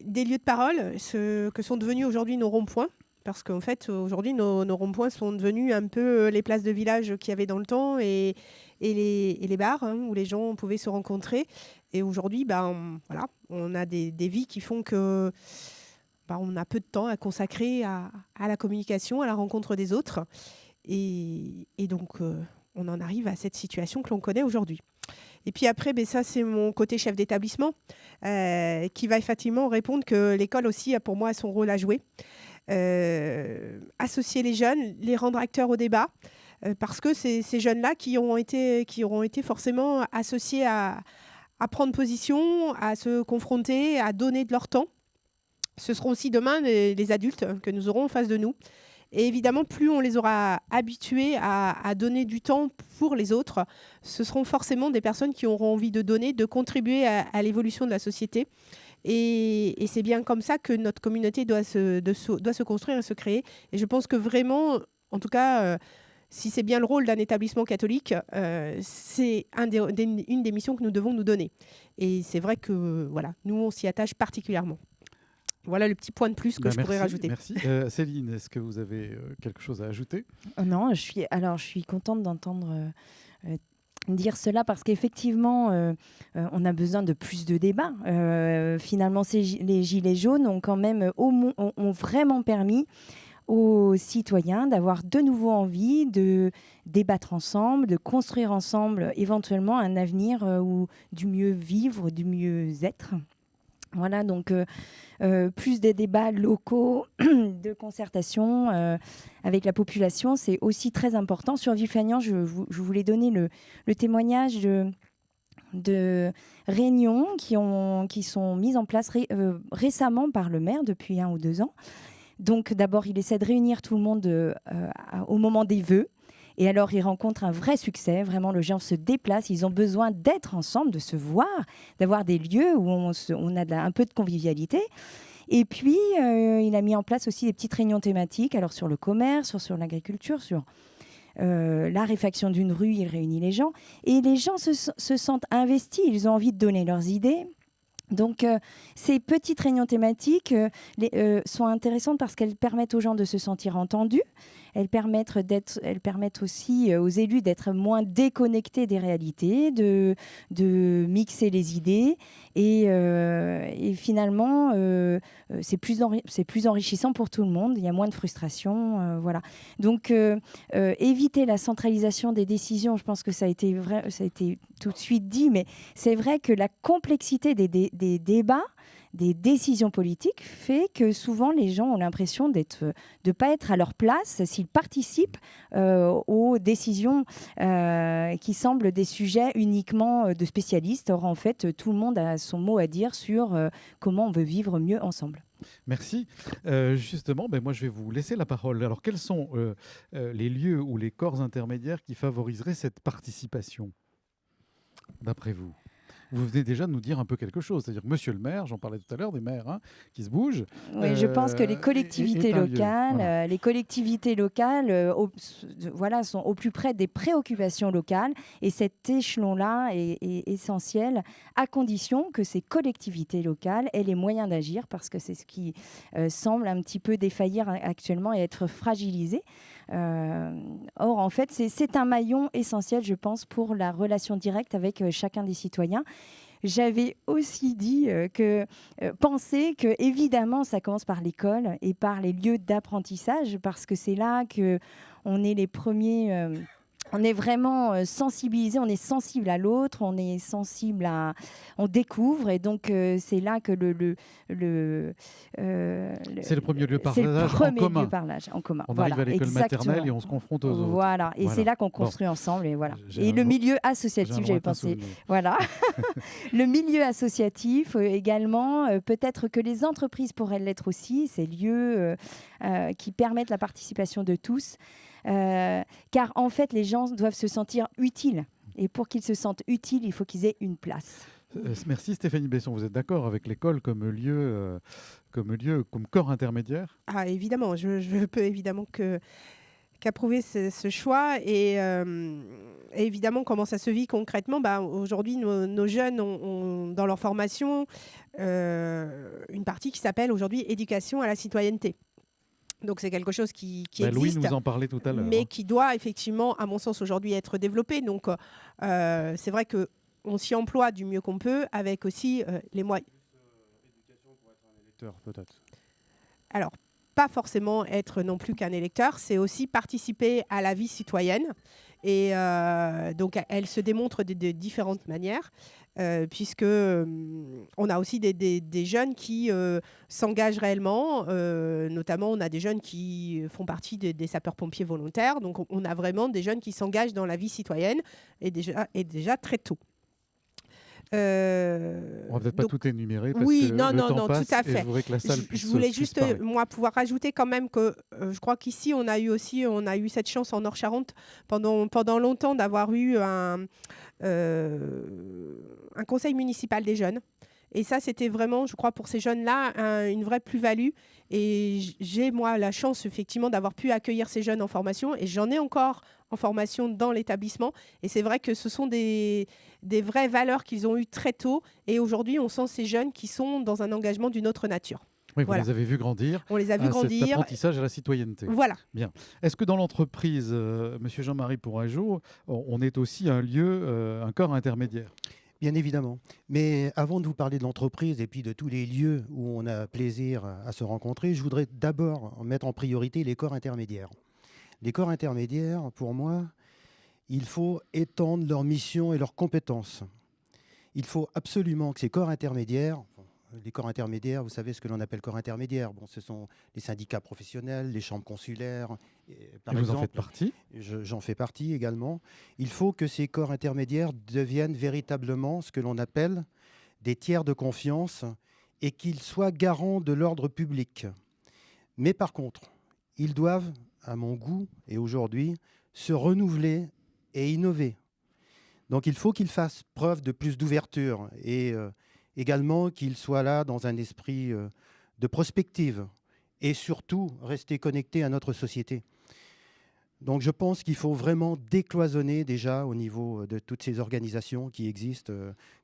des lieux de parole, ce que sont devenus aujourd'hui nos ronds-points. Parce qu'en fait, aujourd'hui, nos ronds-points sont devenus un peu les places de village qu'il y avait dans le temps et les bars où les gens pouvaient se rencontrer. Et aujourd'hui, on a des vies qui font que on a peu de temps à consacrer à la communication, à la rencontre des autres. Et donc, on en arrive à cette situation que l'on connaît aujourd'hui. Et puis après, ça, c'est mon côté chef d'établissement qui va effectivement répondre que l'école aussi, pour moi, a son rôle à jouer. Associer les jeunes, les rendre acteurs au débat, parce que c'est ces jeunes-là qui auront été forcément associés à prendre position, à se confronter, à donner de leur temps. Ce seront aussi demain les adultes que nous aurons en face de nous. Et évidemment, plus on les aura habitués à donner du temps pour les autres, ce seront forcément des personnes qui auront envie de donner, de contribuer à l'évolution de la société. Et c'est bien comme ça que notre communauté doit se construire et se créer. Et je pense que vraiment, en tout cas, si c'est bien le rôle d'un établissement catholique, c'est une des missions que nous devons nous donner. Et c'est vrai que voilà, nous, on s'y attache particulièrement. Voilà le petit point de plus que je pourrais rajouter. Merci. Céline, est-ce que vous avez quelque chose à ajouter ? Non, je suis contente d'entendre dire cela parce qu'effectivement, on a besoin de plus de débats. Finalement, les Gilets jaunes ont quand même ont vraiment permis aux citoyens d'avoir de nouveau envie de débattre ensemble, de construire ensemble éventuellement un avenir où du mieux vivre, du mieux être. Voilà, donc plus des débats locaux, de concertation avec la population, c'est aussi très important. Sur Villefagnan, je voulais donner le témoignage de réunions qui sont mises en place récemment par le maire depuis 1 ou 2 ans. Donc d'abord, il essaie de réunir tout le monde au moment des vœux. Et alors, ils rencontrent un vrai succès. Vraiment, les gens se déplacent. Ils ont besoin d'être ensemble, de se voir, d'avoir des lieux où on a un peu de convivialité. Et puis, il a mis en place aussi des petites réunions thématiques, alors sur le commerce, sur l'agriculture, sur la réfaction d'une rue. Il réunit les gens. Et les gens se sentent investis. Ils ont envie de donner leurs idées. Donc, ces petites réunions thématiques sont intéressantes parce qu'elles permettent aux gens de se sentir entendus. Elles permettent aussi aux élus d'être moins déconnectés des réalités, de mixer les idées. Et finalement, c'est plus enrichissant pour tout le monde. Il y a moins de frustration. Voilà. Donc, éviter la centralisation des décisions, je pense que ça a été tout de suite dit, mais c'est vrai que la complexité des débats, des décisions politiques fait que souvent les gens ont l'impression de ne pas être à leur place s'ils participent aux décisions qui semblent des sujets uniquement de spécialistes. Or, en fait, tout le monde a son mot à dire sur comment on veut vivre mieux ensemble. Merci. Justement, moi, je vais vous laisser la parole. Alors, quels sont les lieux ou les corps intermédiaires qui favoriseraient cette participation, d'après vous ? Vous venez déjà de nous dire un peu quelque chose. C'est-à-dire que monsieur le maire, j'en parlais tout à l'heure, des maires qui se bougent. Oui, je pense que les collectivités locales, sont au plus près des préoccupations locales. Et cet échelon-là est essentiel, à condition que ces collectivités locales aient les moyens d'agir, parce que c'est ce qui semble un petit peu défaillir actuellement et être fragilisé. Or, en fait, c'est un maillon essentiel, je pense, pour la relation directe avec chacun des citoyens. J'avais aussi dit penser que, évidemment, ça commence par l'école et par les lieux d'apprentissage, parce que c'est là qu'on est les premiers... on est vraiment sensibilisé, on est sensible à l'autre, on découvre, et donc c'est là que c'est le premier lieu de parlage en commun. On arrive à l'école maternelle et on se confronte aux autres. Voilà, et c'est là qu'on construit ensemble, et voilà. Et le milieu associatif, j'avais pensé. Voilà, le milieu associatif également. Peut-être que les entreprises pourraient l'être aussi, ces lieux qui permettent la participation de tous. Car en fait, les gens doivent se sentir utiles. Et pour qu'ils se sentent utiles, il faut qu'ils aient une place. Merci Stéphanie Besson. Vous êtes d'accord avec l'école comme lieu, comme corps intermédiaire ? Ah, évidemment, je peux évidemment qu'approuver ce choix. Et évidemment, comment ça se vit concrètement ? Aujourd'hui, nos jeunes ont dans leur formation une partie qui s'appelle aujourd'hui éducation à la citoyenneté. Donc c'est quelque chose qui existe, Louis nous en parlait tout à l'heure, mais qui doit effectivement, à mon sens, aujourd'hui être développé. Donc c'est vrai qu'on s'y emploie du mieux qu'on peut, avec aussi les moyens. Éducation pour être un électeur, peut-être. Alors, pas forcément être non plus qu'un électeur, c'est aussi participer à la vie citoyenne. Et donc, elle se démontre de différentes manières. puisque on a aussi des jeunes qui s'engagent réellement. Notamment, on a des jeunes qui font partie des sapeurs-pompiers volontaires. Donc, on a vraiment des jeunes qui s'engagent dans la vie citoyenne et déjà très tôt. On va peut-être pas tout énumérer parce oui, que non, le non, temps non, passe tout à fait. et je voudrais que la salle puisse je voulais juste, parler. moi, pouvoir rajouter quand même que je crois qu'ici, on a eu cette chance en Nord-Charente pendant longtemps d'avoir eu un conseil municipal des jeunes. Et ça, c'était vraiment, je crois, pour ces jeunes-là, une vraie plus-value. Et j'ai, moi, la chance, effectivement, d'avoir pu accueillir ces jeunes en formation. Et j'en ai encore en formation dans l'établissement. Et c'est vrai que ce sont des vraies valeurs qu'ils ont eues très tôt. Et aujourd'hui, on sent ces jeunes qui sont dans un engagement d'une autre nature. Oui, voilà. Vous les avez vus grandir. On les a vus grandir. Cet apprentissage à la citoyenneté. Voilà. Bien. Est-ce que dans l'entreprise, Monsieur Jean-Marie Pourrageau, on est aussi un lieu, un corps intermédiaire ? Bien évidemment. Mais avant de vous parler de l'entreprise et puis de tous les lieux où on a plaisir à se rencontrer, je voudrais d'abord mettre en priorité les corps intermédiaires. Les corps intermédiaires, pour moi, il faut étendre leurs missions et leurs compétences. Il faut absolument que ces corps intermédiaires, les corps intermédiaires, vous savez ce que l'on appelle corps intermédiaires. Bon, ce sont les syndicats professionnels, les chambres consulaires. Par exemple, vous en faites partie ? J'en fais partie également. Il faut que ces corps intermédiaires deviennent véritablement ce que l'on appelle des tiers de confiance et qu'ils soient garants de l'ordre public. Mais par contre, ils doivent, à mon goût et aujourd'hui, se renouveler et innover. Donc il faut qu'ils fassent preuve de plus d'ouverture et également qu'ils soient là dans un esprit de prospective et surtout rester connectés à notre société. Donc je pense qu'il faut vraiment décloisonner déjà au niveau de toutes ces organisations qui existent,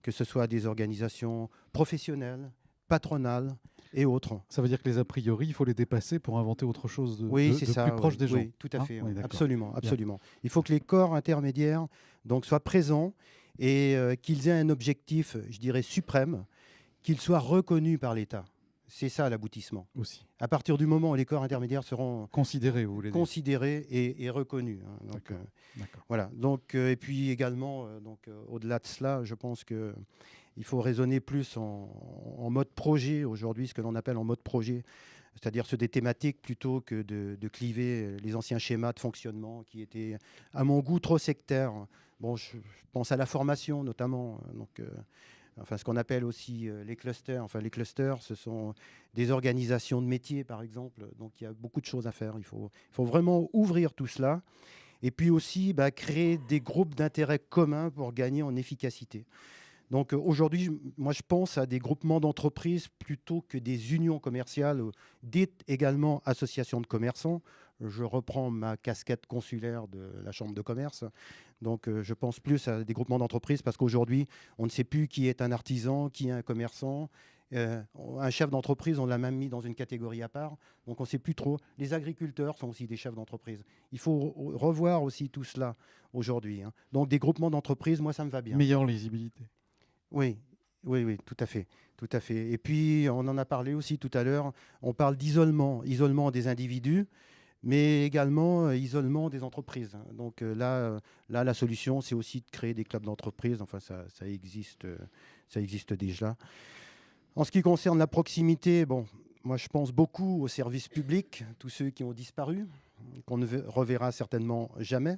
que ce soit des organisations professionnelles, patronales et autres. Ça veut dire que les a priori, il faut les dépasser pour inventer autre chose de ça, plus proche des gens. Oui, tout à fait. Oui, absolument. Il faut que les corps intermédiaires donc, soient présents et qu'ils aient un objectif, je dirais, suprême, qu'ils soient reconnus par l'État. C'est ça l'aboutissement. Aussi. À partir du moment où les corps intermédiaires seront considérés, vous voulez dire. Considérés et reconnus. Hein. Donc, voilà. Donc, et puis également, au-delà de cela, je pense qu'il faut raisonner plus en mode projet aujourd'hui, ce que l'on appelle en mode projet, c'est-à-dire sur des thématiques plutôt que de cliver les anciens schémas de fonctionnement qui étaient, à mon goût, trop sectaires. Bon, je pense à la formation notamment. Enfin, ce qu'on appelle aussi les clusters. Enfin, les clusters, ce sont des organisations de métiers, par exemple. Donc, il y a beaucoup de choses à faire. Il faut vraiment ouvrir tout cela. Et puis aussi, créer des groupes d'intérêt communs pour gagner en efficacité. Donc, aujourd'hui, moi, je pense à des groupements d'entreprises plutôt que des unions commerciales, dites également associations de commerçants. Je reprends ma casquette consulaire de la Chambre de commerce. Donc, je pense plus à des groupements d'entreprises parce qu'aujourd'hui, on ne sait plus qui est un artisan, qui est un commerçant. Un chef d'entreprise, on l'a même mis dans une catégorie à part. Donc, on ne sait plus trop. Les agriculteurs sont aussi des chefs d'entreprise. Il faut revoir aussi tout cela aujourd'hui. Hein. Donc, des groupements d'entreprises, moi, ça me va bien. Meilleure lisibilité. Oui, tout à fait. Et puis, on en a parlé aussi tout à l'heure. On parle isolement des individus, mais également isolement des entreprises. Donc là, la solution, c'est aussi de créer des clubs d'entreprise. Enfin, ça existe déjà. En ce qui concerne la proximité, moi, je pense beaucoup aux services publics, tous ceux qui ont disparu, qu'on ne reverra certainement jamais.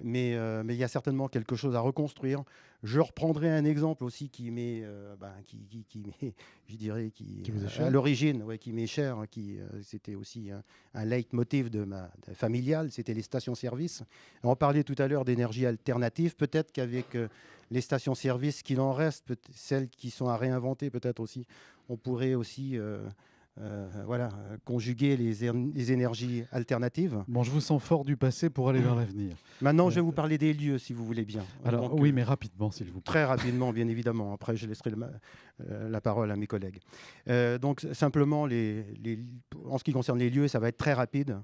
Mais il y a certainement quelque chose à reconstruire. Je reprendrai un exemple aussi qui m'est, je dirais, à l'origine, qui m'est cher, c'était aussi un leitmotiv familial, c'était les stations-service. On parlait tout à l'heure d'énergie alternative. Peut-être qu'avec les stations-service qu'il en reste, celles qui sont à réinventer, peut-être aussi, on pourrait aussi conjuguer les énergies alternatives. Bon, je vous sens fort du passé pour aller vers l'avenir. Maintenant, je vais vous parler des lieux, si vous voulez bien. Alors, donc, oui, mais rapidement, s'il vous plaît. Très rapidement, bien évidemment. Après, je laisserai la parole à mes collègues. Donc, simplement, en ce qui concerne les lieux, ça va être très rapide.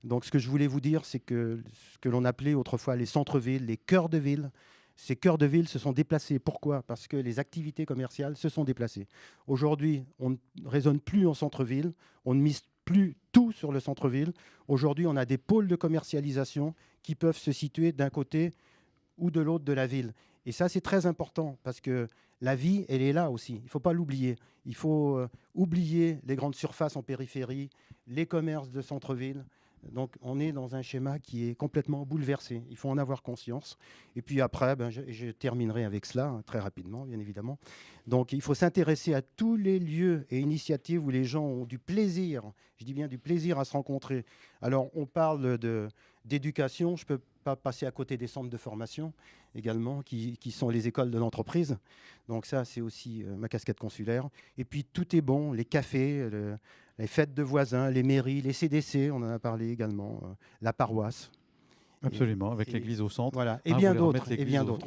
Donc, ce que je voulais vous dire, c'est que ce que l'on appelait autrefois les centres-villes, les cœurs de ville, ces cœurs de ville se sont déplacés. Pourquoi ? Parce que les activités commerciales se sont déplacées. Aujourd'hui, on ne raisonne plus en centre-ville, on ne mise plus tout sur le centre-ville. Aujourd'hui, on a des pôles de commercialisation qui peuvent se situer d'un côté ou de l'autre de la ville. Et ça, c'est très important parce que la vie, elle est là aussi. Il ne faut pas l'oublier. Il faut oublier les grandes surfaces en périphérie, les commerces de centre-ville. Donc, on est dans un schéma qui est complètement bouleversé. Il faut en avoir conscience. Et puis après, je terminerai avec cela, hein, très rapidement, bien évidemment. Donc, il faut s'intéresser à tous les lieux et initiatives où les gens ont du plaisir, je dis bien du plaisir à se rencontrer. Alors, on parle d'éducation. Je ne peux pas passer à côté des centres de formation également, qui sont les écoles de l'entreprise. Donc ça, c'est aussi ma casquette consulaire. Et puis, tout est bon, les cafés, les fêtes de voisins, les mairies, les CDC, on en a parlé également, la paroisse. Absolument, avec l'église au centre. Voilà, et bien d'autres.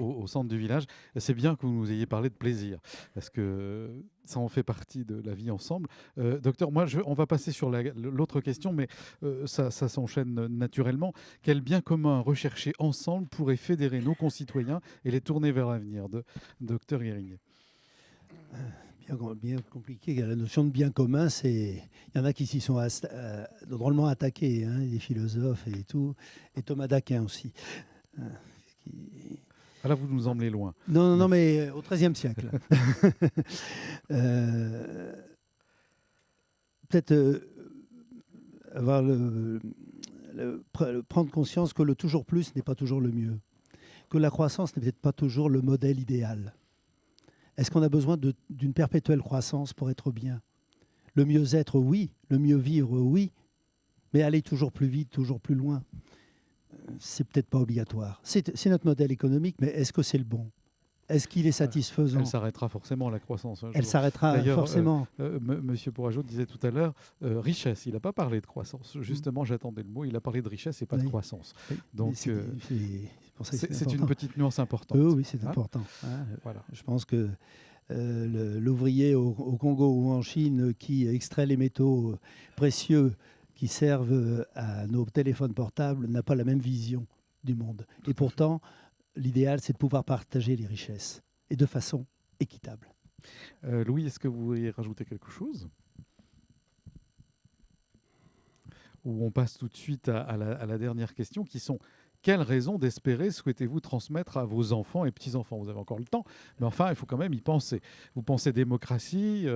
Au centre du village. C'est bien que vous nous ayez parlé de plaisir, parce que ça en fait partie de la vie ensemble. Docteur, on va passer sur l'autre question, mais ça s'enchaîne naturellement. Quel bien commun rechercher ensemble pourrait fédérer nos concitoyens et les tourner vers l'avenir? Docteur Guérinier. Bien compliqué. La notion de bien commun, il y en a qui s'y sont drôlement attaqués, hein, les philosophes et tout, et Thomas d'Aquin aussi. Là, vous nous emmenez loin. Non, mais au XIIIe siècle. Peut-être prendre conscience que le toujours plus n'est pas toujours le mieux, que la croissance n'est peut-être pas toujours le modèle idéal. Est-ce qu'on a besoin d'une perpétuelle croissance pour être bien? Le mieux-être, oui. Le mieux vivre, oui. Mais aller toujours plus vite, toujours plus loin, c'est peut-être pas obligatoire. C'est notre modèle économique, mais est-ce que c'est le bon? Est-ce qu'il est satisfaisant? Elle s'arrêtera forcément, la croissance. Elle s'arrêtera forcément. Monsieur Pourageau disait tout à l'heure, richesse. Il n'a pas parlé de croissance. Justement, j'attendais le mot. Il a parlé de richesse et pas de croissance. Donc, c'est une petite nuance importante. Oui, c'est important. Voilà. Je pense que l'ouvrier au Congo ou en Chine qui extrait les métaux précieux qui servent à nos téléphones portables n'a pas la même vision du monde. Et pourtant, l'idéal, c'est de pouvoir partager les richesses et de façon équitable. Louis, est-ce que vous voudriez rajouter quelque chose? Ou on passe tout de suite à la dernière question, qui sont: quelles raisons d'espérer souhaitez-vous transmettre à vos enfants et petits-enfants? Vous avez encore le temps, mais enfin, il faut quand même y penser. Vous pensez démocratie,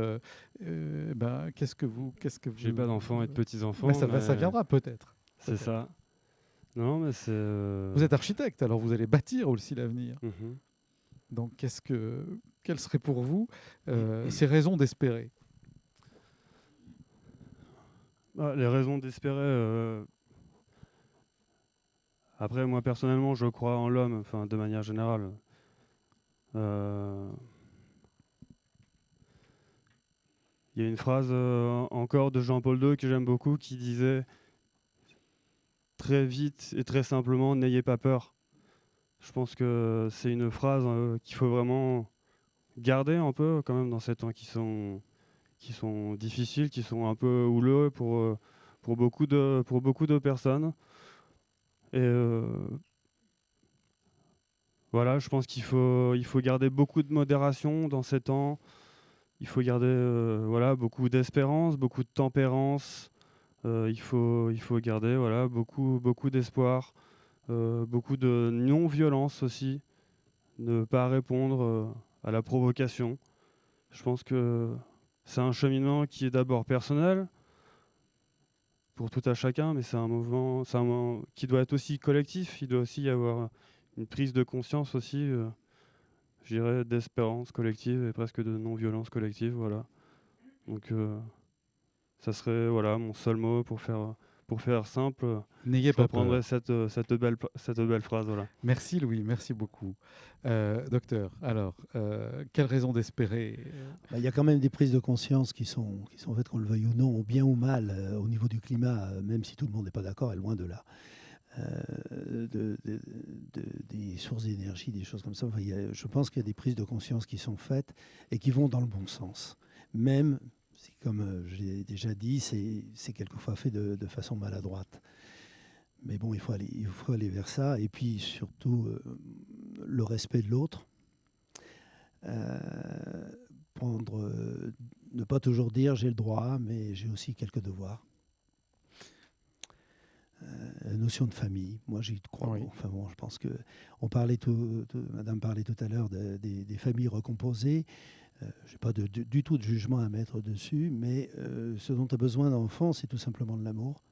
qu'est-ce que vous... J'ai pas d'enfants et de petits-enfants. Ça viendra peut-être. C'est ça. Non, mais c'est... Vous êtes architecte, alors vous allez bâtir aussi l'avenir. Mm-hmm. Donc, quelles seraient pour vous ces raisons d'espérer? Les raisons d'espérer... Après, moi, personnellement, je crois en l'homme, de manière générale. Il y a une phrase encore de Jean-Paul II que j'aime beaucoup qui disait: très vite et très simplement, n'ayez pas peur. Je pense que c'est une phrase qu'il faut vraiment garder un peu quand même dans ces temps qui sont difficiles, qui sont un peu houleux pour beaucoup de personnes. Et voilà, je pense qu'il faut garder beaucoup de modération dans ces temps. Il faut garder beaucoup d'espérance, beaucoup de tempérance. Il faut garder beaucoup d'espoir, beaucoup de non-violence aussi. Ne pas répondre à la provocation. Je pense que c'est un cheminement qui est d'abord personnel pour tout à chacun, mais c'est un mouvement qui doit être aussi collectif. Il doit aussi y avoir une prise de conscience aussi, je dirais, d'espérance collective et presque de non-violence collective. Voilà. Donc, ça serait mon seul mot pour faire simple. N'ayez pas peur. Je reprendrai cette belle phrase. Voilà. Merci Louis, merci beaucoup. Docteur, alors, quelle raison d'espérer? Il y a quand même des prises de conscience qui sont faites, qu'on le veuille ou non, bien ou mal, au niveau du climat, même si tout le monde n'est pas d'accord, et loin de là. Des sources d'énergie, des choses comme ça. Je pense qu'il y a des prises de conscience qui sont faites et qui vont dans le bon sens. Même, comme j'ai déjà dit, c'est quelquefois fait de façon maladroite. Mais bon, il faut aller vers ça. Et puis surtout, le respect de l'autre. Ne pas toujours dire j'ai le droit, mais j'ai aussi quelques devoirs. la notion de famille. Moi, j'y crois. Oui. Enfin bon, je pense que Madame parlait tout à l'heure des familles recomposées. Je n'ai pas du tout de jugement à mettre dessus, mais ce dont a besoin d'enfants, c'est tout simplement de l'amour.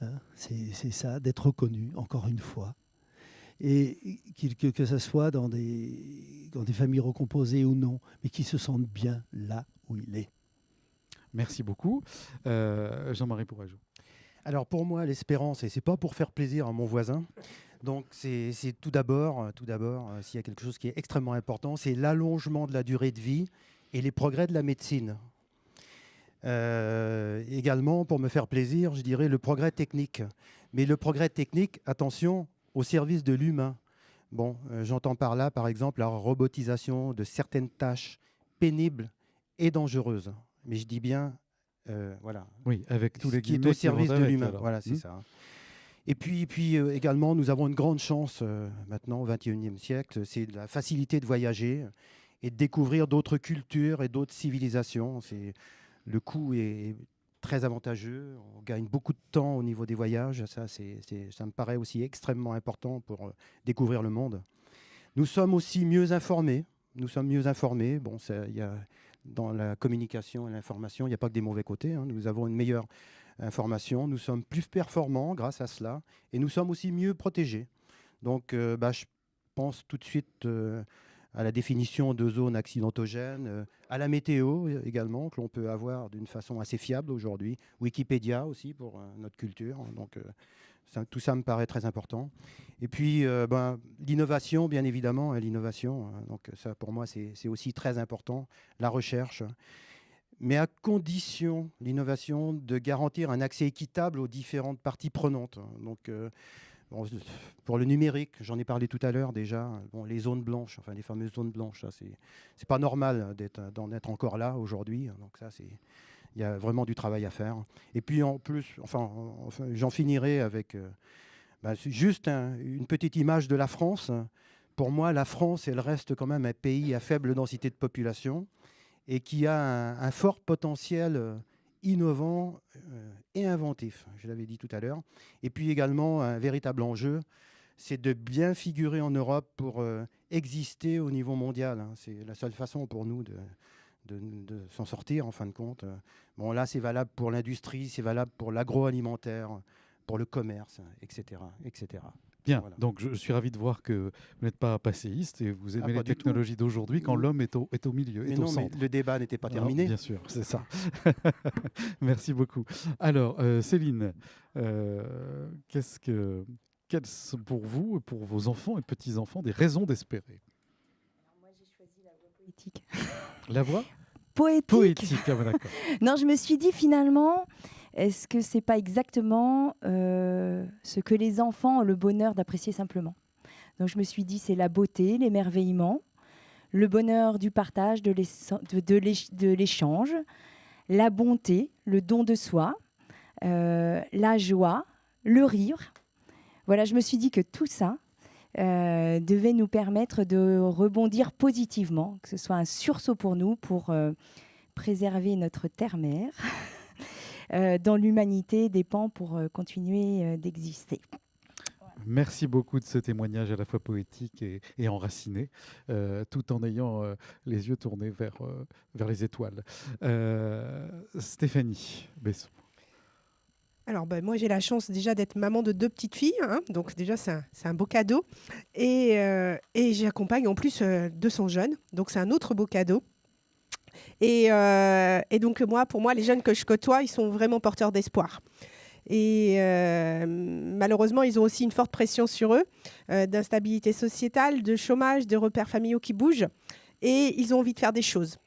Hein, c'est ça, d'être reconnu, encore une fois. Et que ça soit dans des familles recomposées ou non, mais qu'ils se sentent bien là où il est. Merci beaucoup. Jean-Marie Pourajou. Alors pour moi, l'espérance, et c'est pas pour faire plaisir à mon voisin, donc c'est tout d'abord, s'il y a quelque chose qui est extrêmement important, c'est l'allongement de la durée de vie et les progrès de la médecine. Également, pour me faire plaisir, je dirais le progrès technique. Mais le progrès technique, attention, au service de l'humain. Bon, j'entends par là, par exemple, la robotisation de certaines tâches pénibles et dangereuses. Mais je dis bien, voilà. Oui, avec tous les qui est guillemets au service qui vont de avec, l'humain. alors. Voilà, c'est ça. Et puis également, nous avons une grande chance maintenant au XXIe siècle, c'est la facilité de voyager et de découvrir d'autres cultures et d'autres civilisations. Le coût est très avantageux, on gagne beaucoup de temps au niveau des voyages, ça me paraît aussi extrêmement important pour découvrir le monde. Nous sommes aussi mieux informés. Bon, dans la communication et l'information, il n'y a pas que des mauvais côtés. Hein. Nous avons une meilleure information, nous sommes plus performants grâce à cela, et nous sommes aussi mieux protégés. Donc, je pense tout de suite à la définition de zones accidentogènes, à la météo également, que l'on peut avoir d'une façon assez fiable aujourd'hui. Wikipédia aussi pour notre culture. Donc, tout ça me paraît très important. Et puis, l'innovation, bien évidemment, l'innovation. Donc, ça, pour moi, c'est aussi très important. La recherche. Mais à condition, l'innovation, de garantir un accès équitable aux différentes parties prenantes. Donc, pour le numérique, j'en ai parlé tout à l'heure déjà, les zones blanches, enfin les fameuses zones blanches, c'est pas normal d'en être encore là aujourd'hui. Donc ça, il y a vraiment du travail à faire. Et puis en plus, j'en finirai avec juste une petite image de la France. Pour moi, la France, elle reste quand même un pays à faible densité de population et qui a un fort potentiel innovant et inventif, je l'avais dit tout à l'heure. Et puis également, un véritable enjeu, c'est de bien figurer en Europe pour exister au niveau mondial. Hein. C'est la seule façon pour nous de s'en sortir, en fin de compte. Bon, là, c'est valable pour l'industrie, c'est valable pour l'agroalimentaire, pour le commerce, etc., etc. Bien, voilà. Donc je suis ravi de voir que vous n'êtes pas passéiste et vous aimez les technologies d'aujourd'hui quand l'homme est au milieu, est au centre. Mais le débat n'était pas terminé. Bien sûr, c'est ça. Merci beaucoup. Alors, Céline, quelles sont pour vous et pour vos enfants et petits-enfants des raisons d'espérer? Moi, j'ai choisi la voie poétique. La voie Poétique. Ah, d'accord. Non, je me suis dit finalement, est-ce que c'est pas exactement ce que les enfants ont le bonheur d'apprécier simplement? Donc je me suis dit, c'est la beauté, l'émerveillement, le bonheur du partage, de l'échange, la bonté, le don de soi, la joie, le rire. Voilà, je me suis dit que tout ça devait nous permettre de rebondir positivement, que ce soit un sursaut pour nous, pour préserver notre terre-mère, dont l'humanité dépend pour continuer d'exister. Merci beaucoup de ce témoignage à la fois poétique et enraciné, tout en ayant les yeux tournés vers les étoiles. Stéphanie Besson. Alors, moi, j'ai la chance déjà d'être maman de 2 petites filles. Hein, donc, déjà, c'est un beau cadeau. Et j'accompagne en plus 200 jeunes. Donc, c'est un autre beau cadeau. Et donc, pour moi, les jeunes que je côtoie, ils sont vraiment porteurs d'espoir. Et malheureusement, ils ont aussi une forte pression sur eux, d'instabilité sociétale, de chômage, de repères familiaux qui bougent. Et ils ont envie de faire des choses.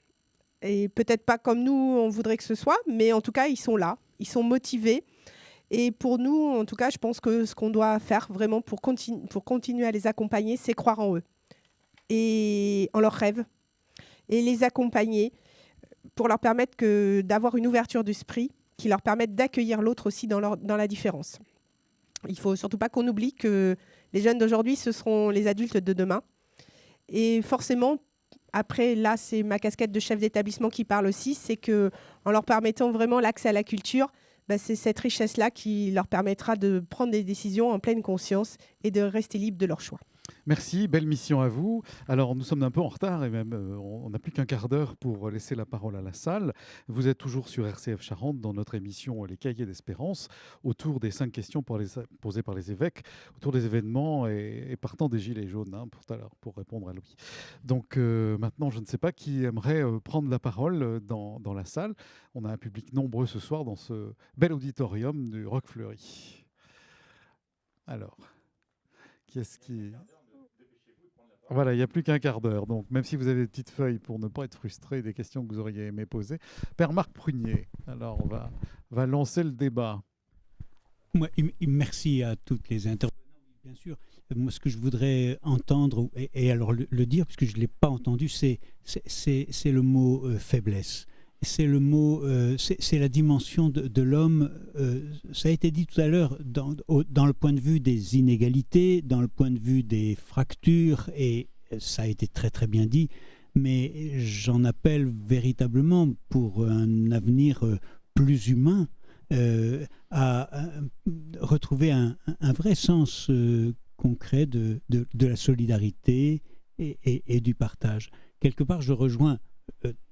Et peut-être pas comme nous, on voudrait que ce soit, mais en tout cas, ils sont là. Ils sont motivés. Et pour nous, en tout cas, je pense que ce qu'on doit faire vraiment pour continuer à les accompagner, c'est croire en eux et en leurs rêves et les accompagner pour leur permettre d'avoir une ouverture d'esprit qui leur permette d'accueillir l'autre aussi dans la différence. Il ne faut surtout pas qu'on oublie que les jeunes d'aujourd'hui, ce seront les adultes de demain. Et forcément, après, là, c'est ma casquette de chef d'établissement qui parle aussi, c'est qu'en leur permettant vraiment l'accès à la culture, c'est cette richesse-là qui leur permettra de prendre des décisions en pleine conscience et de rester libres de leur choix. Merci, belle mission à vous. Alors, nous sommes un peu en retard et même on n'a plus qu'un quart d'heure pour laisser la parole à la salle. Vous êtes toujours sur RCF Charente dans notre émission Les Cahiers d'Espérance, autour des 5 questions posées par les évêques, autour des événements et partant des Gilets jaunes, pour répondre à Louis. Donc maintenant, je ne sais pas qui aimerait prendre la parole dans la salle. On a un public nombreux ce soir dans ce bel auditorium du Roc Fleury. Alors, qui est-ce qui... Voilà, il n'y a plus qu'un quart d'heure. Donc, même si vous avez des petites feuilles pour ne pas être frustré des questions que vous auriez aimé poser. Père Marc Prunier, alors on va lancer le débat. Moi, merci à toutes les intervenants. Bien sûr, moi, ce que je voudrais entendre, et alors le dire, puisque je ne l'ai pas entendu, c'est le mot faiblesse. C'est le mot, c'est la dimension de l'homme. Ça a été dit tout à l'heure dans le point de vue des inégalités, dans le point de vue des fractures, et ça a été très très bien dit. Mais j'en appelle véritablement pour un avenir plus humain à retrouver un vrai sens concret de la solidarité et du partage. Quelque part, je rejoins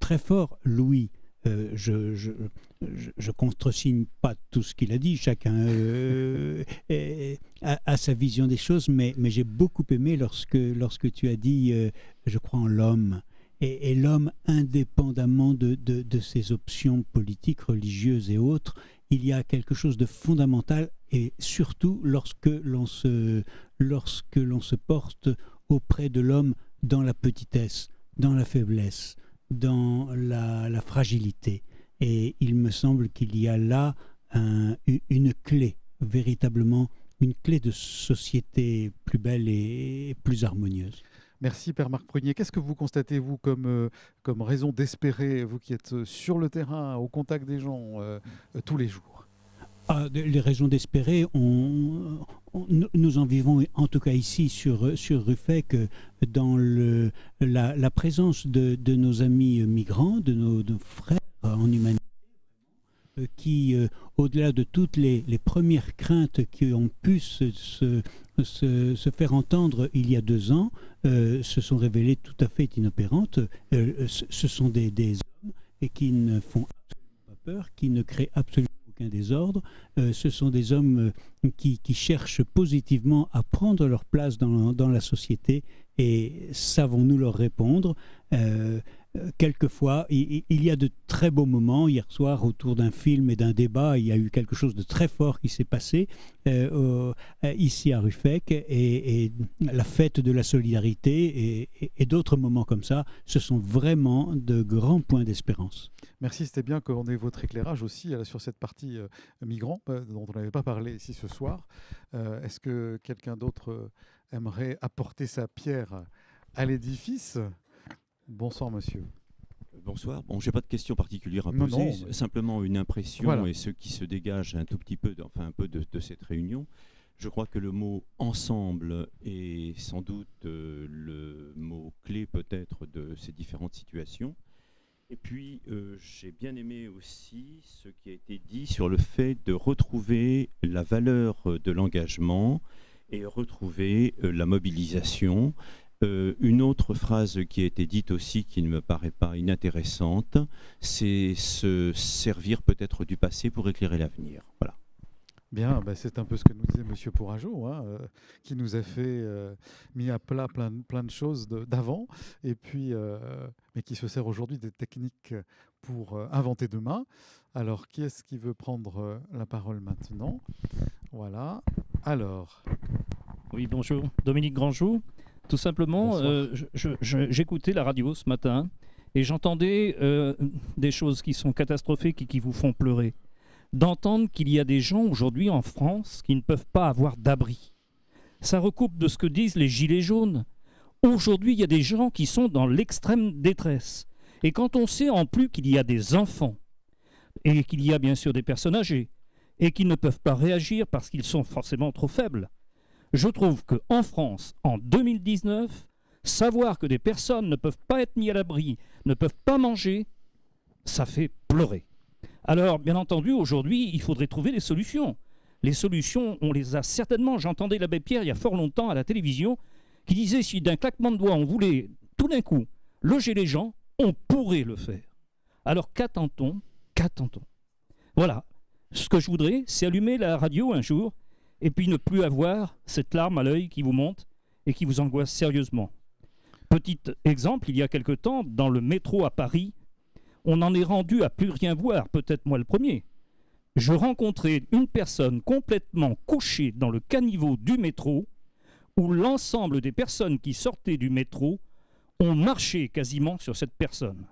très fort Louis. Je contresigne pas tout ce qu'il a dit, chacun a sa vision des choses, mais j'ai beaucoup aimé lorsque tu as dit je crois en l'homme, et l'homme indépendamment de ses options politiques, religieuses et autres. Il y a quelque chose de fondamental, et surtout lorsque l'on se porte auprès de l'homme dans la petitesse, dans la faiblesse, dans la fragilité. Et il me semble qu'il y a là une clé, véritablement une clé de société plus belle et plus harmonieuse. Merci Père Marc Prunier. Qu'est-ce que vous constatez, vous, comme raison d'espérer, vous qui êtes sur le terrain, au contact des gens, tous les jours? Les raisons d'espérer, nous en vivons, en tout cas ici sur Ruffec, dans la présence de nos amis migrants, de nos frères en humanité, qui, au-delà de toutes les premières craintes qui ont pu se faire entendre il y a 2 ans, se sont révélées tout à fait inopérantes. Ce sont des hommes et qui ne font absolument pas peur, qui ne créent absolument aucun désordre. Ce sont des hommes qui cherchent positivement à prendre leur place dans la société, et savons-nous leur répondre. Quelquefois, il y a de très beaux moments. Hier soir, autour d'un film et d'un débat, il y a eu quelque chose de très fort qui s'est passé ici à Ruffec, et la fête de la solidarité et d'autres moments comme ça, ce sont vraiment de grands points d'espérance. Merci, c'était bien qu'on ait votre éclairage aussi sur cette partie migrants dont on n'avait pas parlé ici ce soir. Est-ce que quelqu'un d'autre aimerait apporter sa pierre à l'édifice ? Bonsoir, monsieur. Bonsoir. Bon, je n'ai pas de question particulière à poser, simplement une impression, voilà, et ce qui se dégage un tout petit peu, un peu de cette réunion. Je crois que le mot « ensemble » est sans doute le mot clé peut-être de ces différentes situations. Et puis, j'ai bien aimé aussi ce qui a été dit sur le fait de retrouver la valeur de l'engagement et retrouver la mobilisation. Une autre phrase qui a été dite aussi, qui ne me paraît pas inintéressante, c'est se servir peut-être du passé pour éclairer l'avenir. Voilà. Bien, c'est un peu ce que nous disait M. Pourageau, qui nous a fait mis à plat plein de choses d'avant, et puis, mais qui se sert aujourd'hui des techniques pour inventer demain. Alors, qui est-ce qui veut prendre la parole maintenant? Voilà. Alors. Oui, bonjour. Dominique Grandjou. Tout simplement, j'écoutais la radio ce matin et j'entendais des choses qui sont catastrophiques et qui vous font pleurer. D'entendre qu'il y a des gens aujourd'hui en France qui ne peuvent pas avoir d'abri. Ça recoupe de ce que disent les Gilets jaunes. Aujourd'hui, il y a des gens qui sont dans l'extrême détresse. Et quand on sait en plus qu'il y a des enfants et qu'il y a bien sûr des personnes âgées et qui ne peuvent pas réagir parce qu'ils sont forcément trop faibles, je trouve qu'en France, en 2019, savoir que des personnes ne peuvent pas être mises à l'abri, ne peuvent pas manger, ça fait pleurer. Alors, bien entendu, aujourd'hui, il faudrait trouver des solutions. Les solutions, on les a certainement. J'entendais l'abbé Pierre il y a fort longtemps à la télévision qui disait si d'un claquement de doigts on voulait tout d'un coup loger les gens, on pourrait le faire. Alors qu'attend-on? Voilà. Ce que je voudrais, c'est allumer la radio un jour et puis ne plus avoir cette larme à l'œil qui vous monte et qui vous angoisse sérieusement. Petit exemple, il y a quelque temps, dans le métro à Paris, on en est rendu à plus rien voir, peut-être moi le premier. Je rencontrais une personne complètement couchée dans le caniveau du métro, où l'ensemble des personnes qui sortaient du métro ont marché quasiment sur cette personne.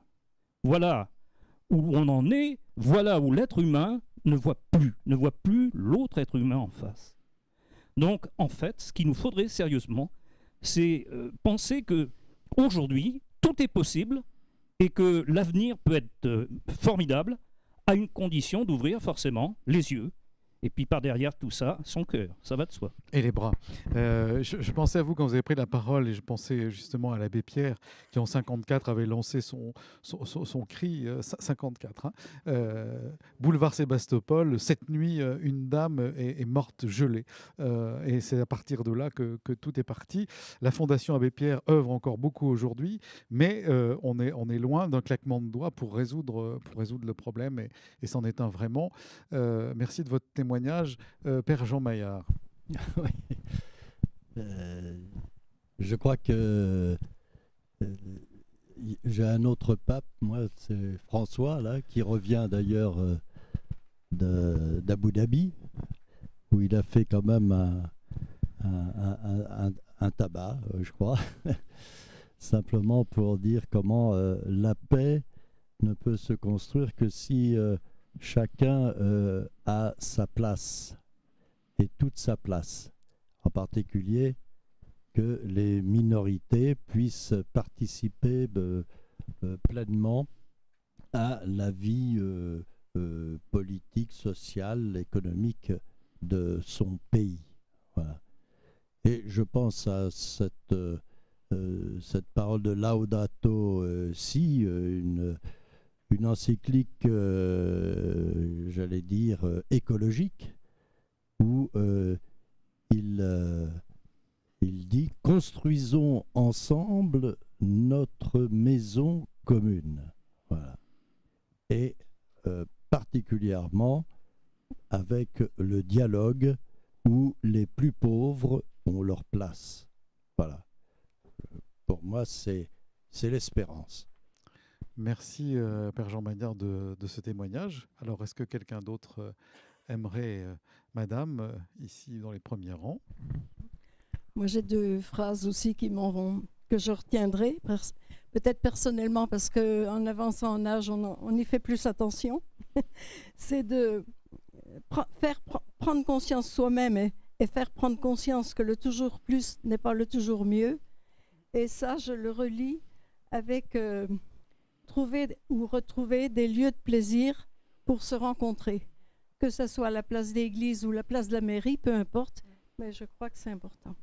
Voilà où on en est, voilà où l'être humain ne voit plus l'autre être humain en face. Donc, en fait, ce qu'il nous faudrait sérieusement, c'est penser que aujourd'hui, tout est possible et que l'avenir peut être formidable à une condition d'ouvrir forcément les yeux. Et puis par derrière tout ça, son cœur, ça va de soi. Et les bras. Je pensais à vous quand vous avez pris la parole et je pensais justement à l'abbé Pierre qui en 54 avait lancé son cri 54. Boulevard Sébastopol, cette nuit, une dame est morte gelée. Et c'est à partir de là que tout est parti. La Fondation Abbé Pierre œuvre encore beaucoup aujourd'hui, mais on est loin d'un claquement de doigts pour résoudre le problème et c'en est un vraiment. Merci de votre témoignage. Père Jean Maillard. Oui. Je crois que j'ai un autre pape, moi, c'est François, là, qui revient d'ailleurs d'Abu Dhabi, où il a fait quand même un tabac, je crois, simplement pour dire comment la paix ne peut se construire que si chacun a sa place, et toute sa place, en particulier que les minorités puissent participer pleinement à la vie politique, sociale, économique de son pays. Voilà. Et je pense à cette parole de Laudato Si, une encyclique, j'allais dire, écologique, où il dit « Construisons ensemble notre maison commune ». Voilà. Et particulièrement avec le dialogue où les plus pauvres ont leur place. Voilà. Pour moi, c'est l'espérance. Merci, Père Jean Maillard, de ce témoignage. Alors, est-ce que quelqu'un d'autre aimerait, Madame, ici dans les premiers rangs? Moi, j'ai deux phrases aussi que je retiendrai, peut-être personnellement, parce qu'en avançant en âge, on y fait plus attention. C'est de prendre conscience soi-même et faire prendre conscience que le toujours plus n'est pas le toujours mieux. Et ça, je le relie avec trouver ou retrouver des lieux de plaisir pour se rencontrer. Que ce soit la place d'église ou la place de la mairie, peu importe, mais je crois que c'est important.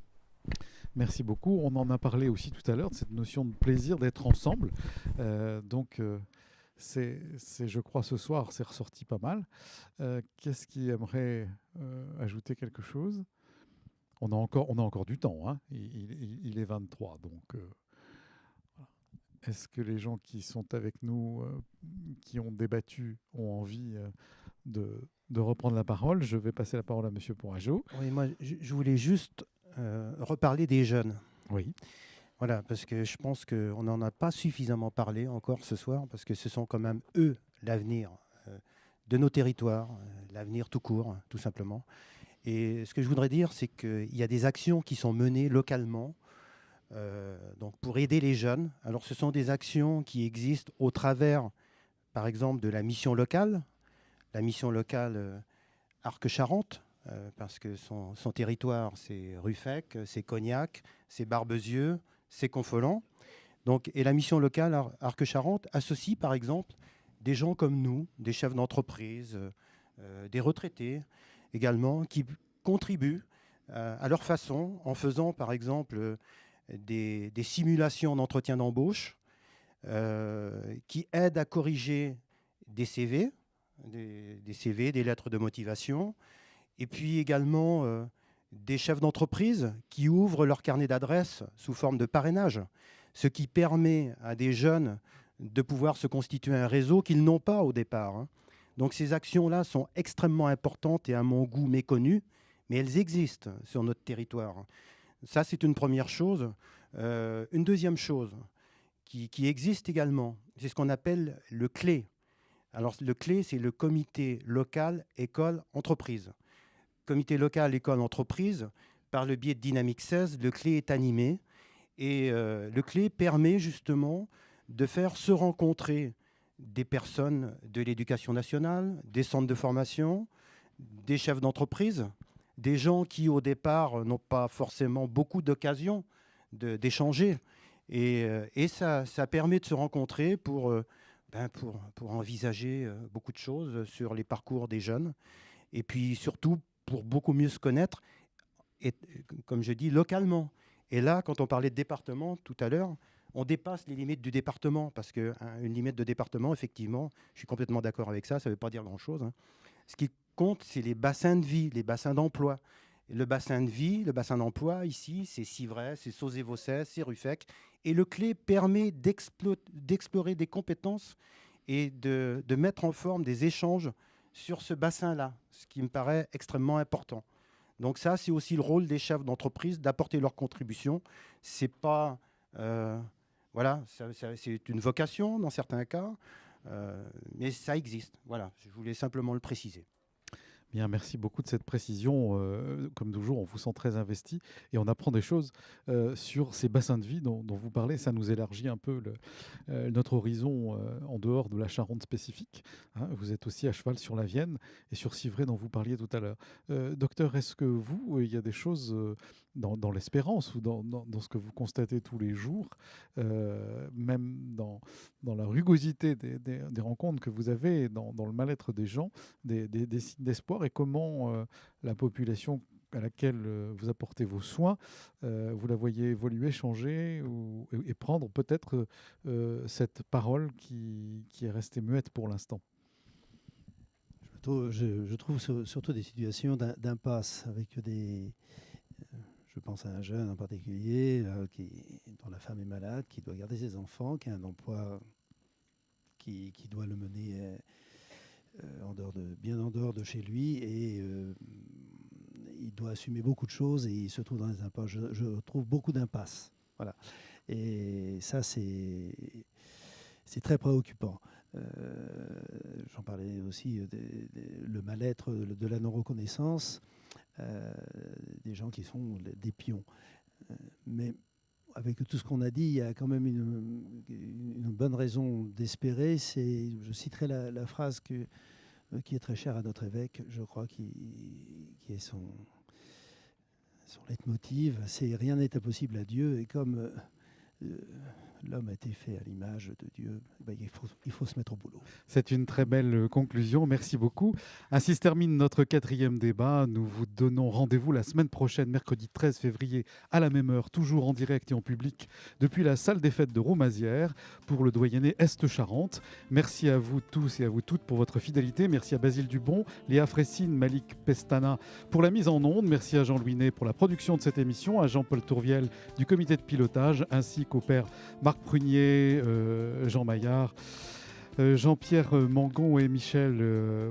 Merci beaucoup. On en a parlé aussi tout à l'heure, de cette notion de plaisir d'être ensemble. C'est, je crois, ce soir, c'est ressorti pas mal. Qu'est-ce qui aimerait ajouter quelque chose? On a encore du temps. Hein. Il est 23, donc... Est-ce que les gens qui sont avec nous, qui ont débattu, ont envie de reprendre la parole? Je vais passer la parole à M. Pourageau. Oui, moi, je voulais juste reparler des jeunes. Oui. Voilà, parce que je pense qu'on n'en a pas suffisamment parlé encore ce soir, parce que ce sont quand même eux l'avenir de nos territoires, l'avenir tout court, tout simplement. Et ce que je voudrais dire, c'est qu'il y a des actions qui sont menées localement, donc pour aider les jeunes. Alors ce sont des actions qui existent au travers, par exemple, de la mission locale Arc-Charente, parce que son territoire, c'est Ruffec, c'est Cognac, c'est Barbezieux, c'est Confolens. Donc, et la mission locale Arc-Charente associe, par exemple, des gens comme nous, des chefs d'entreprise, des retraités également, qui contribuent à leur façon, en faisant, par exemple, des simulations d'entretien d'embauche qui aident à corriger des CV, des CV, des lettres de motivation, et puis également des chefs d'entreprise qui ouvrent leur carnet d'adresses sous forme de parrainage, ce qui permet à des jeunes de pouvoir se constituer un réseau qu'ils n'ont pas au départ. Donc ces actions-là sont extrêmement importantes et à mon goût méconnues, mais elles existent sur notre territoire. Ça, c'est une première chose. Une deuxième chose qui existe également, c'est ce qu'on appelle le CLÉ. Alors le CLÉ, c'est le comité local école entreprise. Comité local école entreprise, par le biais de Dynamique 16, le CLÉ est animé et le CLÉ permet justement de faire se rencontrer des personnes de l'éducation nationale, des centres de formation, des chefs d'entreprise, des gens qui au départ n'ont pas forcément beaucoup d'occasions d'échanger. Et ça permet de se rencontrer pour envisager beaucoup de choses sur les parcours des jeunes. Et puis surtout pour beaucoup mieux se connaître, et, comme je dis, localement. Et là, quand on parlait de département tout à l'heure, on dépasse les limites du département, parce qu'une limite de département, effectivement, je suis complètement d'accord avec ça, ça ne veut pas dire grand-chose. Ce qui compte, c'est les bassins de vie, les bassins d'emploi. Le bassin de vie, le bassin d'emploi, ici, c'est Civray, c'est Sauzet-Vaucès, c'est Ruffec. Et le CLÉ permet d'explorer des compétences et de mettre en forme des échanges sur ce bassin-là, ce qui me paraît extrêmement important. Donc ça, c'est aussi le rôle des chefs d'entreprise d'apporter leur contribution. C'est pas... voilà, c'est une vocation dans certains cas, mais ça existe. Voilà, je voulais simplement le préciser. Bien, merci beaucoup de cette précision. Comme toujours, on vous sent très investi et on apprend des choses sur ces bassins de vie dont vous parlez. Ça nous élargit un peu notre horizon en dehors de la Charente spécifique. Vous êtes aussi à cheval sur la Vienne et sur Civray dont vous parliez tout à l'heure. Docteur, est-ce que vous, il y a des choses dans l'espérance ou dans ce que vous constatez tous les jours, même dans la rugosité des rencontres que vous avez, dans le mal-être des gens, des signes d'espoir, et comment la population à laquelle vous apportez vos soins, vous la voyez évoluer, changer et prendre peut-être cette parole qui est restée muette pour l'instant? Je trouve surtout des situations d'impasse avec des... Je pense à un jeune en particulier dont la femme est malade, qui doit garder ses enfants, qui a un emploi qui doit le mener bien en dehors de chez lui, et il doit assumer beaucoup de choses et il se trouve dans des impasses. Je trouve beaucoup d'impasses. Voilà. Et ça, c'est très préoccupant. J'en parlais aussi, le mal-être de la non-reconnaissance. Des gens qui sont des pions. Mais avec tout ce qu'on a dit, il y a quand même une bonne raison d'espérer. Je citerai la phrase qui est très chère à notre évêque, je crois, qui est son leitmotiv, c'est « Rien n'est impossible à Dieu ». Et comme l'homme a été fait à l'image de Dieu, il faut se mettre au boulot. C'est une très belle conclusion, merci beaucoup. Ainsi se termine notre 4e débat. Nous vous donnons rendez-vous la semaine prochaine, mercredi 13 février, à la même heure, toujours en direct et en public, depuis la salle des fêtes de Roumazières, pour le doyenné Est-Charente. Merci à vous tous et à vous toutes pour votre fidélité. Merci à Basile Dubon, Léa Fressine, Malik Pestana pour la mise en onde. Merci à Jean-Louis Ney pour la production de cette émission, à Jean-Paul Tourviel du comité de pilotage, ainsi qu'au père Marc Prunier, Jean Maillard, Jean-Pierre Mangon et Michel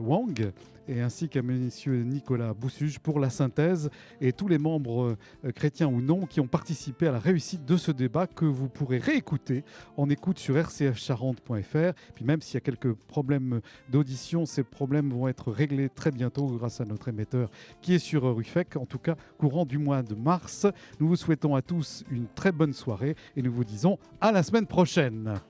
Wang, et ainsi qu'à messieurs Nicolas Boussuge pour la synthèse, et tous les membres chrétiens ou non qui ont participé à la réussite de ce débat, que vous pourrez réécouter en écoute sur rcfcharente.fr. Puis même s'il y a quelques problèmes d'audition, ces problèmes vont être réglés très bientôt grâce à notre émetteur qui est sur Ruffec, en tout cas courant du mois de mars. Nous vous souhaitons à tous une très bonne soirée et nous vous disons à la semaine prochaine.